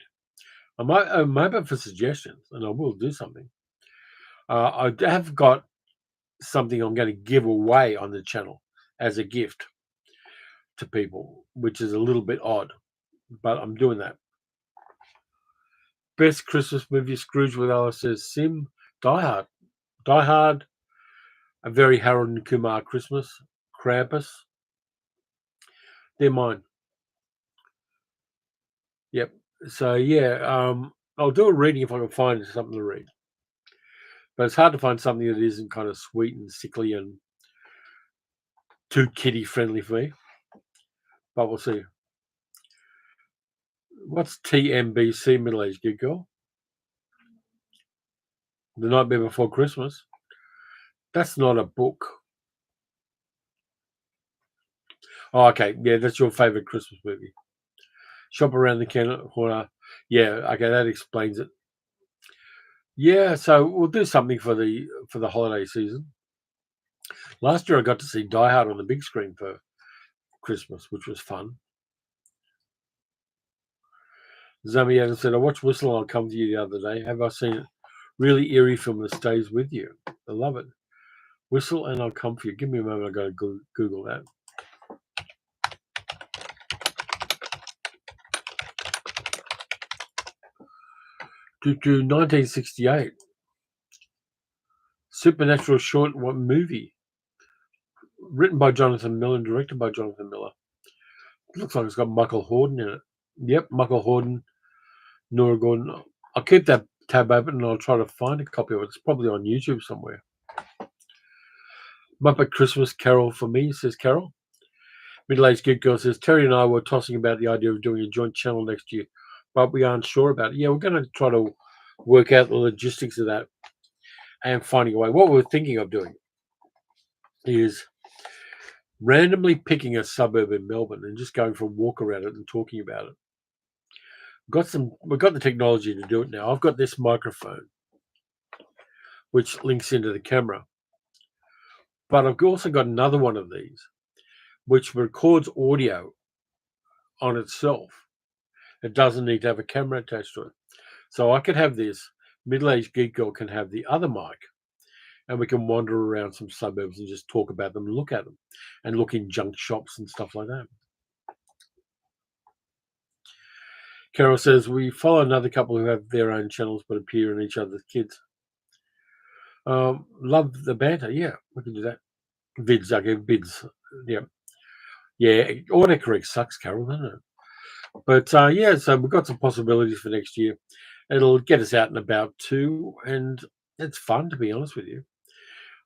I'm open for suggestions, and I will do something. I have got something I'm going to give away on the channel as a gift to people, which is a little bit odd, but I'm doing that. Best Christmas movie, Scrooge with Alice says, Sim, Die Hard. Die Hard, A Very Harold and Kumar Christmas, Krampus. They're mine. Yep. So, yeah, I'll do a reading if I can find something to read. But it's hard to find something that isn't kind of sweet and sickly and too kiddie friendly for me, but we'll see. What's TMBC, Middle Aged Geek Girl? The Nightmare Before Christmas. That's not a book. Oh, okay. Yeah, that's your favorite Christmas movie. Shop Around the Corner. Yeah, okay, that explains it. Yeah, so we'll do something for the holiday season. Last year I got to see Die Hard on the big screen for Christmas, which was fun. Zombie Adam said, I watched Whistle and I'll Come to You the other day. Have I seen it? Really eerie film that stays with you. I love it. Whistle and I'll Come for You. Give me a moment. I've got to Google that. To 1968. Supernatural short movie. Written by Jonathan Miller and directed by Jonathan Miller. It looks like it's got Michael Hordern in it. Yep, Michael Hordern, Nora Gordon. I'll keep that tab open and I'll try to find a copy of it. It's probably on YouTube somewhere. Muppet Christmas Carol for me, says Carol. Middle-aged Geek Girl says, Terry and I were tossing about the idea of doing a joint channel next year, but we aren't sure about it. Yeah, we're going to try to work out the logistics of that and finding a way. What we're thinking of doing is randomly picking a suburb in Melbourne and just going for a walk around it and talking about it. We've got the technology to do it now. I've got this microphone which links into the camera, but I've also got another one of these which records audio on itself. It doesn't need to have a camera attached to it. So I could have this, middle-aged geek girl can have the other mic, and we can wander around some suburbs and just talk about them and look at them and look in junk shops and stuff like that. Carol says, we follow another couple who have their own channels but appear in each other's kids. Love the banter. Yeah, we can do that. Vids, okay, vids. Yeah. Yeah, autocorrect sucks, Carol, doesn't it? But yeah, so we've got some possibilities for next year. It'll get us out and about too, and it's fun, to be honest with you.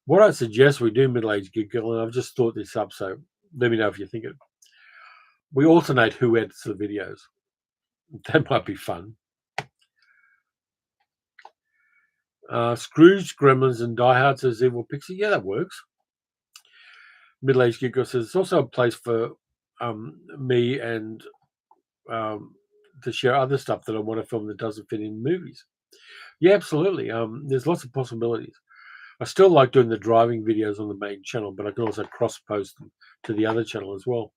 What I suggest we do, middle-aged geek girl, and I've just thought this up, so let me know if you think it. We alternate who edits the videos. That might be fun. Scrooge, Gremlins, and Die Hard says Evil Pixie. Yeah, that works. Middle-aged geek girl says it's also a place for me and to share other stuff that I want to film that doesn't fit in movies. Yeah, absolutely. There's lots of possibilities. I still like doing the driving videos on the main channel, but I can also cross-post them to the other channel as well.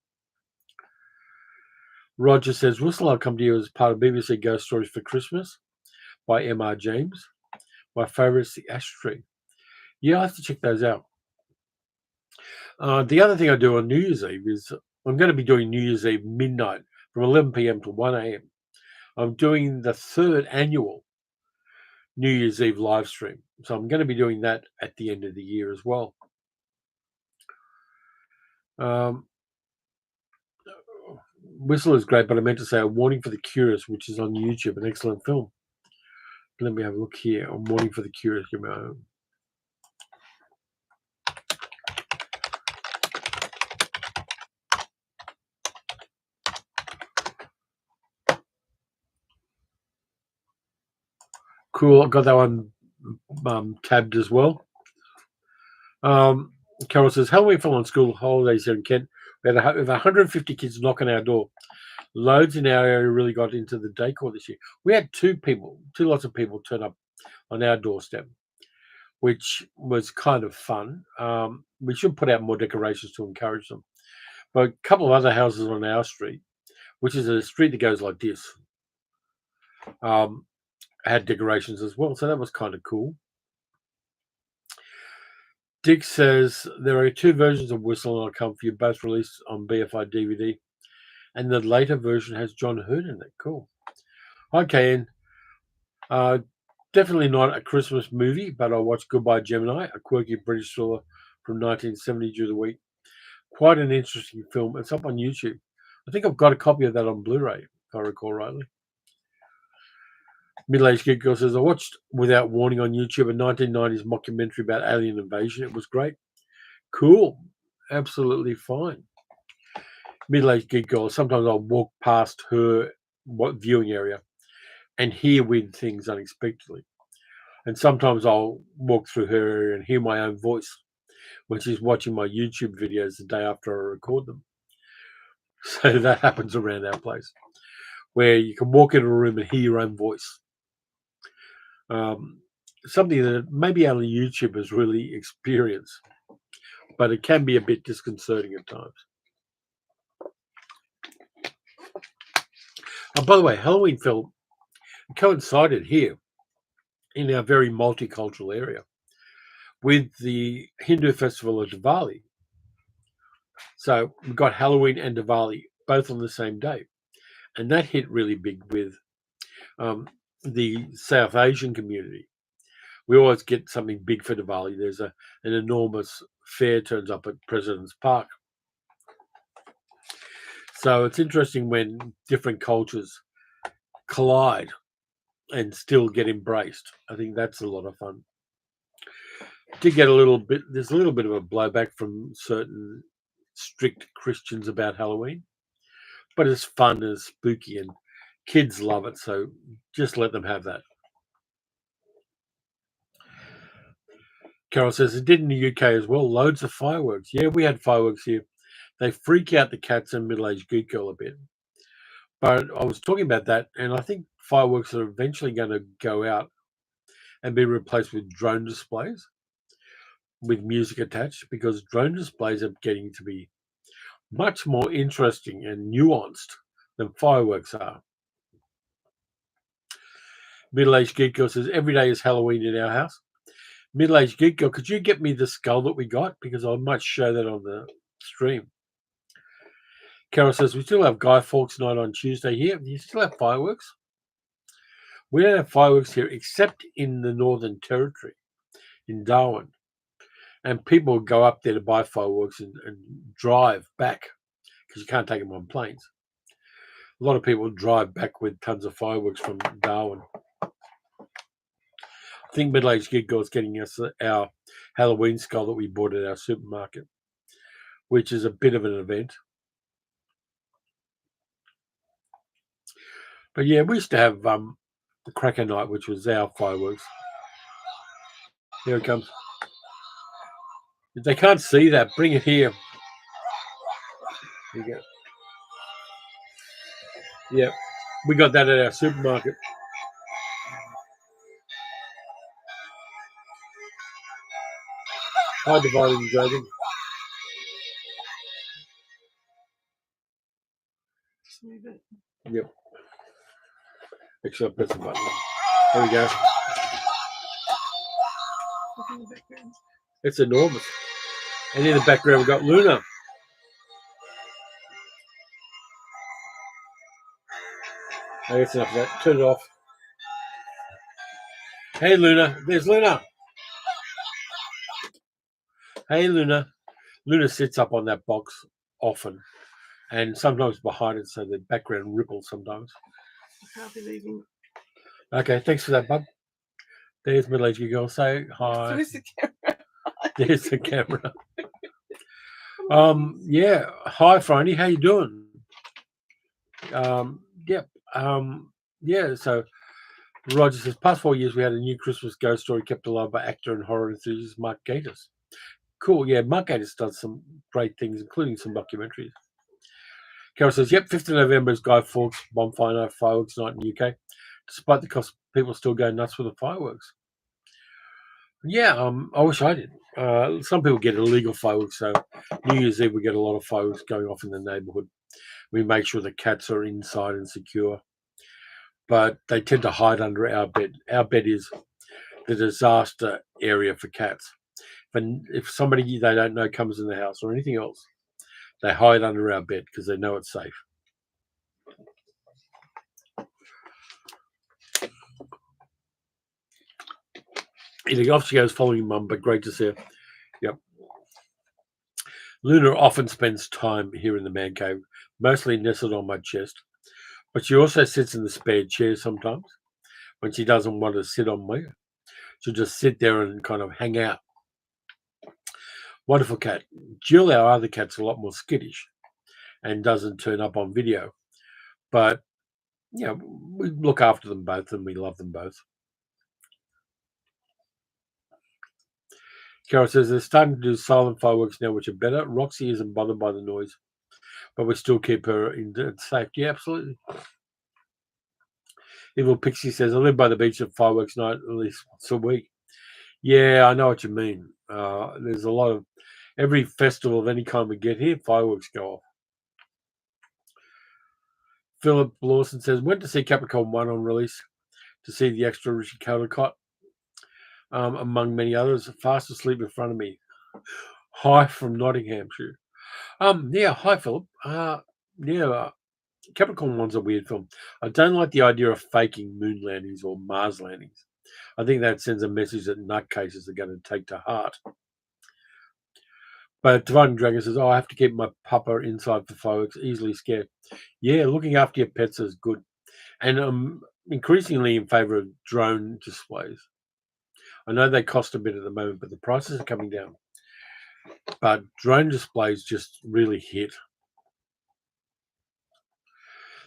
Roger says, Whistle, I'll Come to You as part of BBC Ghost Stories for Christmas by M.R. James. My favourite is The Ash Tree. Yeah, I have to check those out. The other thing I do on New Year's Eve is I'm going to be doing New Year's Eve midnight from 11 p.m. to 1 a.m. I'm doing the 3rd annual New Year's Eve live stream. So I'm going to be doing that at the end of the year as well. Whistle is great, but I meant to say A Warning for the Curious, which is on YouTube, an excellent film. Let me have a look here. A Warning for the Curious. Give me a moment. Cool. I got that one tabbed as well. Carol says, Halloween fell on school holidays here in Kent. We had over 150 kids knock on our door. Loads in our area really got into the decor this year. We had two lots of people turn up on our doorstep, which was kind of fun. We should put out more decorations to encourage them. But a couple of other houses on our street, which is a street that goes like this, had decorations as well. So that was kind of cool. Dick says there are 2 versions of Whistle and I'll Come for You, both released on BFI DVD. And the later version has John Hurt in it. Cool. Okay, and definitely not a Christmas movie, but I watched Goodbye Gemini, a quirky British thriller from 1970 during the week. Quite an interesting film. It's up on YouTube. I think I've got a copy of that on Blu-ray, if I recall rightly. Middle-aged geek girl says, I watched Without Warning on YouTube, a 1990s mockumentary about alien invasion. It was great. Cool. absolutely fine. Middle-aged geek girl. Sometimes I'll walk past her viewing area and hear weird things unexpectedly. And sometimes I'll walk through her area and hear my own voice when she's watching my YouTube videos the day after I record them. So that happens around our place, where you can walk into a room and hear your own voice. Something that maybe only YouTubers really experience, but it can be a bit disconcerting at times. By the way, Halloween film coincided here in our very multicultural area with the Hindu festival of Diwali. So we've got Halloween and Diwali both on the same day. And that hit really big with the South Asian community. We always get something big for Diwali. There's an enormous fair turns up at President's Park. So it's interesting when different cultures collide and still get embraced. I think that's a lot of fun. Did get there's a little bit of a blowback from certain strict Christians about Halloween, but it's fun and spooky and kids love it. So just let them have that. Carol says it did in the UK as well. Loads of fireworks. Yeah, we had fireworks here. They freak out the cats and middle-aged geek girl a bit. But I was talking about that, and I think fireworks are eventually going to go out and be replaced with drone displays with music attached, because drone displays are getting to be much more interesting and nuanced than fireworks are. Middle-aged geek girl says every day is Halloween in our house. Middle-aged geek girl, could you get me the skull that we got? Because I might show that on the stream. Carol says we still have Guy Fawkes night on Tuesday here. Do you still have fireworks? We don't have fireworks here except in the Northern Territory, in Darwin. And people go up there to buy fireworks and drive back, because you can't take them on planes. A lot of people drive back with tons of fireworks from Darwin. I think Middle-aged geek girl is getting us our Halloween skull that we bought at our supermarket, which is a bit of an event. But yeah, we used to have the Cracker Night, which was our fireworks. Here it comes. If they can't see that, bring it here. Here you go. Yeah, we got that at our supermarket. Hi, Dividing Dragon. Yep. Actually, I'll press the button. There we go. It's enormous. And in the background, we've got Luna. I guess enough of that. Turn it off. Hey, Luna. There's Luna. Hey, Luna. Luna sits up on that box often, and sometimes behind it, so the background ripples sometimes. I can't be leaving. Okay, thanks for that, bub. There's middle-aged girl. Say hi. Where's the camera? There's the camera. Yeah. Hi, Franny. How you doing? Yep. Yeah. So Roger says, past 4 years we had a new Christmas ghost story kept alive by actor and horror enthusiast Mark Gatiss. Cool. Yeah, Mark Gatiss does some great things, including some documentaries. Carol says, yep, 5th of November is Guy Fawkes Bonfire Night Fireworks Night in the UK. Despite the cost, people still go nuts with the fireworks. Yeah, I wish I did. Some people get illegal fireworks, so New Year's Eve we get a lot of fireworks going off in the neighbourhood. We make sure the cats are inside and secure, but they tend to hide under our bed. Our bed is the disaster area for cats. If somebody they don't know comes in the house or anything else, they hide under our bed because they know it's safe. Off she goes following mum, but great to see her. Yep. Luna often spends time here in the man cave, mostly nestled on my chest, but she also sits in the spare chair sometimes when she doesn't want to sit on me. She'll just sit there and kind of hang out. Wonderful cat. Jill, our other cat's a lot more skittish and doesn't turn up on video. But, we look after them both and we love them both. Carol says they're starting to do silent fireworks now, which are better. Roxy isn't bothered by the noise, but we still keep her in safety. Absolutely. Evil Pixie says, I live by the beach at fireworks night at least once a week. Yeah, I know what you mean. There's a lot of every festival of any kind we get here, fireworks go off. Philip Lawson says, went to see Capricorn 1 on release to see the extra Richard Caldecott, among many others. Fast asleep in front of me. Hi from Nottinghamshire. Yeah, hi Philip. Capricorn 1's a weird film. I don't like the idea of faking moon landings or Mars landings. I think that sends a message that nutcases are going to take to heart. But Divine Dragon says, I have to keep my pupper inside for fireworks, easily scared. Yeah, looking after your pets is good. And I'm increasingly in favour of drone displays. I know they cost a bit at the moment, but the prices are coming down. But drone displays just really hit.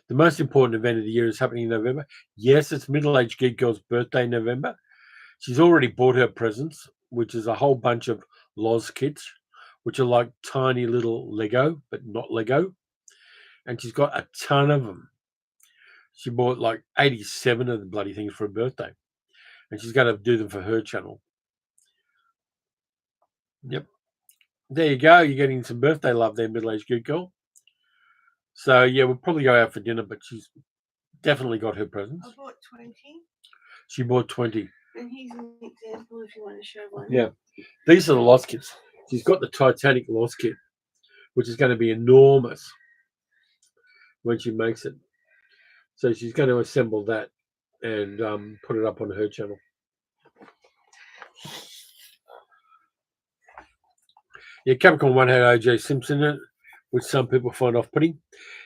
The most important event of the year is happening in November. Yes, it's Middle-Aged Geek Girl's birthday in November. She's already bought her presents, which is a whole bunch of Loz kits, which are like tiny little Lego, but not Lego. And she's got a ton of them. She bought like 87 of the bloody things for her birthday. And she's going to do them for her channel. Yep. There you go. You're getting some birthday love there, Middle-Aged Geek Girl. So, yeah, we'll probably go out for dinner, but she's definitely got her presents. I bought 20. She bought 20. And here's an example if you want to show one. Yeah. These are the Lost kits. She's got the Titanic Lost kit, which is going to be enormous when she makes it. So she's going to assemble that and put it up on her channel. Yeah, Capricorn 1 had O.J. Simpson in it, which some people find off-putting.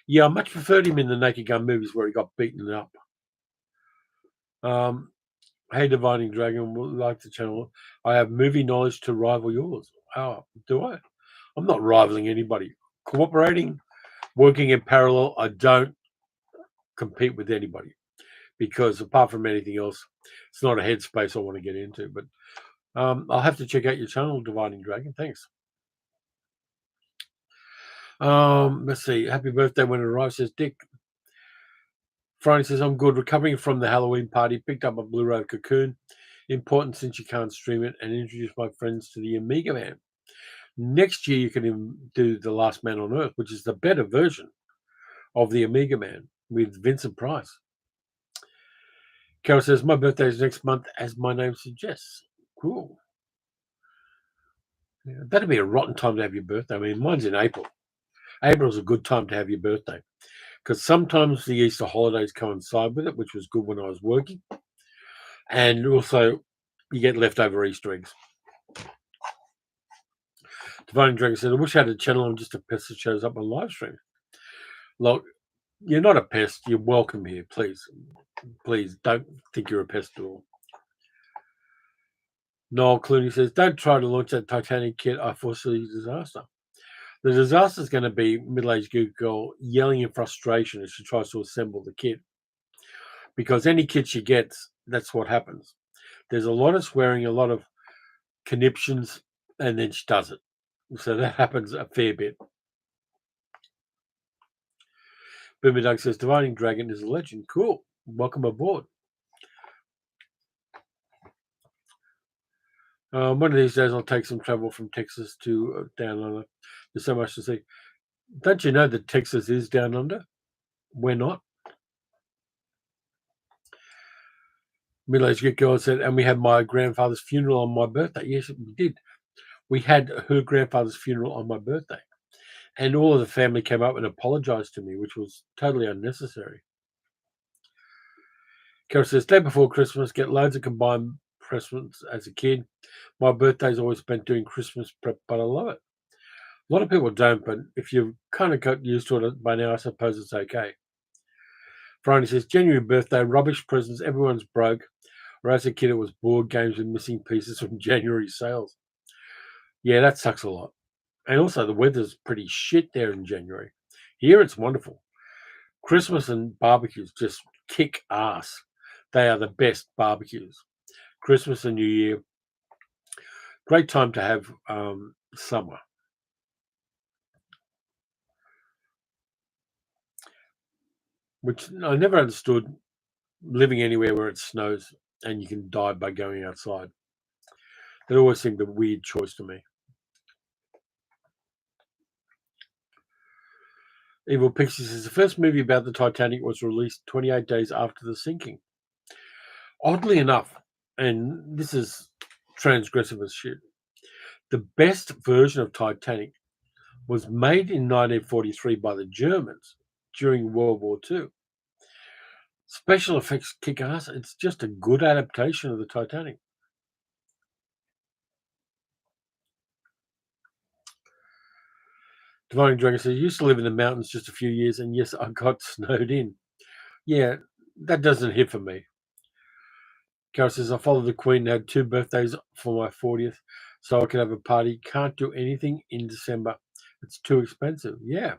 Yeah, I much preferred him in the Naked Gun movies where he got beaten up. Hey, Divining Dragon, would like the channel. I have movie knowledge to rival yours. Oh, do I? I'm not rivaling anybody. Cooperating, working in parallel, I don't compete with anybody because apart from anything else, it's not a headspace I want to get into. But I'll have to check out your channel, Divining Dragon. Thanks. Let's see. Happy birthday when it arrives, says Dick. Friday says, I'm good. Recovering from the Halloween party. Picked up a Blu-ray of Cocoon. Important since you can't stream it. And introduced my friends to the Amiga Man. Next year, you can do The Last Man on Earth, which is the better version of the Amiga Man with Vincent Price. Carol says, my birthday is next month, as my name suggests. Cool. Yeah, that'd be a rotten time to have your birthday. I mean, mine's in April. April's a good time to have your birthday because sometimes the Easter holidays coincide with it, which was good when I was working. And also, you get leftover Easter eggs. Divine Dragon said, I wish I had a channel. I'm just a pest that shows up on live stream. Look, you're not a pest. You're welcome here. Please don't think you're a pest at all. Noel Clooney says, don't try to launch that Titanic kit. I foresee disaster. The disaster is going to be middle-aged Geek Girl yelling in frustration as she tries to assemble the kit. Because any kit she gets, that's what happens. There's a lot of swearing, a lot of conniptions, and then she does it. So that happens a fair bit. Boomer Doug says, Dividing Dragon is a legend. Cool. Welcome aboard. One of these days I'll take some travel from Texas to down under. There's so much to see. Don't you know that Texas is down under? We're not. Middle-aged Geek Girl said, and we had my grandfather's funeral on my birthday. Yes, we did. We had her grandfather's funeral on my birthday. And all of the family came up and apologized to me, which was totally unnecessary. Carol says, day before Christmas, get loads of combined presents as a kid. My birthday's always spent doing Christmas prep, but I love it. A lot of people don't, but if you've kind of got used to it by now, I suppose it's okay. Friday says, January birthday, rubbish presents, everyone's broke. Or as a kid, it was board games with missing pieces from January sales. Yeah, that sucks a lot. And also, the weather's pretty shit there in January. Here, it's wonderful. Christmas and barbecues just kick ass. They are the best barbecues. Christmas and New Year, great time to have summer, which I never understood living anywhere where it snows and you can die by going outside. It always seemed a weird choice to me. Evil Pixie says the first movie about the Titanic was released 28 days after the sinking. Oddly enough, and this is transgressive as shit, the best version of Titanic was made in 1943 by the Germans during World War II. Special effects kick ass. It's just a good adaptation of the Titanic. Divine Dragon says, I used to live in the mountains just a few years, and yes, I got snowed in. Yeah, that doesn't hit for me. Carol says, I followed the Queen and had 2 birthdays for my 40th, so I could have a party. Can't do anything in December. It's too expensive. Yeah.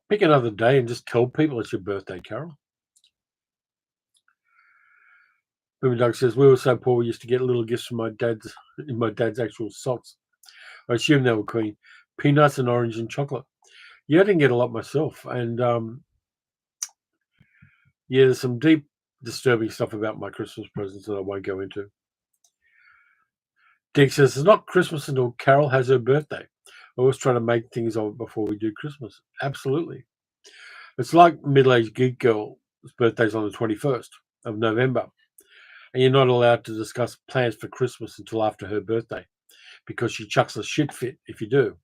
Pick another day and just tell people it's your birthday, Carol. Boomer Doug says, we were so poor we used to get little gifts from my dad's actual socks. I assume they were Queen. Peanuts and orange and chocolate. Yeah, I didn't get a lot myself. And yeah, there's some deep, disturbing stuff about my Christmas presents that I won't go into. Dick says, it's not Christmas until Carol has her birthday. I always try to make things on before we do Christmas. Absolutely. It's like middle-aged geek girl's birthday's on the 21st of November. And you're not allowed to discuss plans for Christmas until after her birthday because she chucks a shit fit if you do.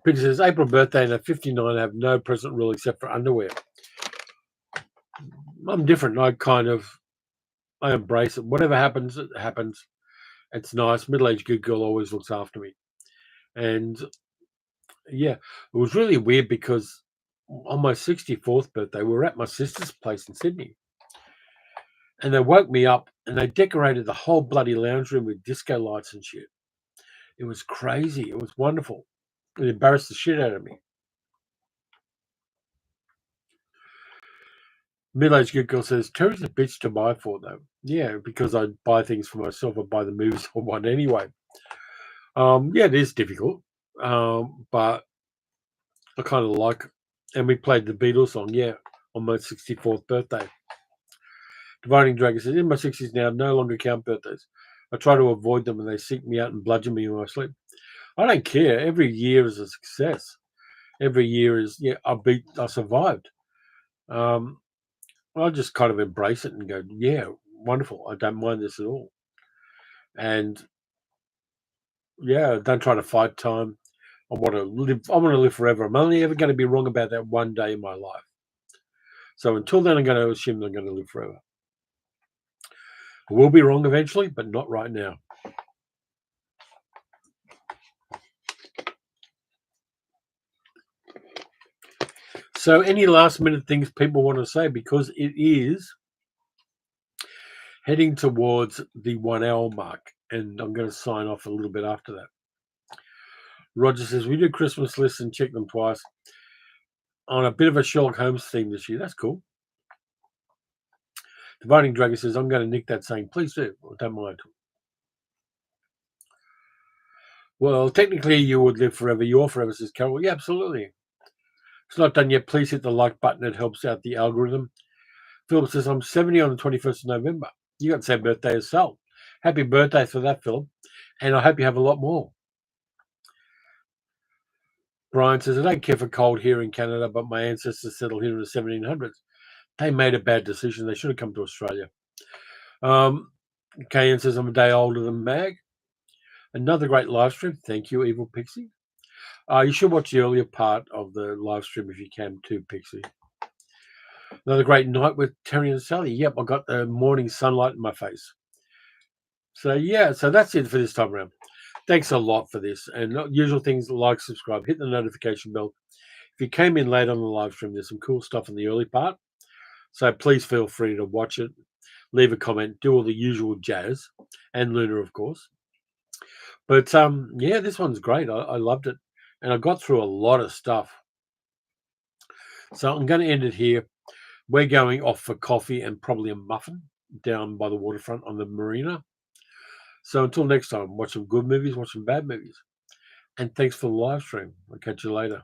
Peter says, April birthday and at 59 I have no present rule except for underwear. I'm different. I embrace it. Whatever happens, it happens. It's nice. Middle-aged good girl always looks after me. And yeah, it was really weird because on my 64th birthday, we were at my sister's place in Sydney. And they woke me up and they decorated the whole bloody lounge room with disco lights and shit. It was crazy. It was wonderful. It embarrassed the shit out of me. Middle-aged good girl says, Terry's a bitch to buy for, though. Yeah, because I buy things for myself. I buy the movies I want anyway. Yeah, it is difficult. But I kind of like it. And we played the Beatles song, yeah, on my 64th birthday. Dividing Dragon says, in my 60s now, no longer count birthdays. I try to avoid them and they seek me out and bludgeon me in my sleep. I don't care. Every year is a success. Every year is, yeah, I survived. I just kind of embrace it and go, yeah, wonderful. I don't mind this at all. And yeah, don't try to fight time. I want to live. I want to live forever. I'm only ever going to be wrong about that one day in my life. So until then, I'm going to assume I'm going to live forever. I will be wrong eventually, but not right now. So, any last minute things people want to say, because it is heading towards the 1 hour mark, and I'm going to sign off a little bit after that. Roger says, we do Christmas lists and check them twice on a bit of a Sherlock Holmes theme this year. That's cool. Dividing Dragon says, I'm going to nick that saying, please do. I don't mind. Well, technically, you would live forever. You're forever, says Carol. Yeah, absolutely. It's not done yet. Please hit the like button. It helps out the algorithm. Philip says, I'm 70 on the 21st of November. You got the same birthday as Sal. Happy birthday for that, Philip. And I hope you have a lot more. Brian says, I don't care for cold here in Canada, but my ancestors settled here in the 1700s. They made a bad decision. They should have come to Australia. Kayan says, I'm a day older than Mag. Another great live stream. Thank you, Evil Pixie. You should watch the earlier part of the live stream if you can too, Pixie. Another great night with Terry and Sally. Yep, I got the morning sunlight in my face. So, yeah, so that's it for this time around. Thanks a lot for this. And usual things, like, subscribe, hit the notification bell. If you came in late on the live stream, there's some cool stuff in the early part. So please feel free to watch it, leave a comment, do all the usual jazz, and Luna, of course. But yeah, this one's great. I loved it, and I got through a lot of stuff. So I'm going to end it here. We're going off for coffee and probably a muffin down by the waterfront on the marina. So until next time, watch some good movies, watch some bad movies. And thanks for the live stream. I'll catch you later.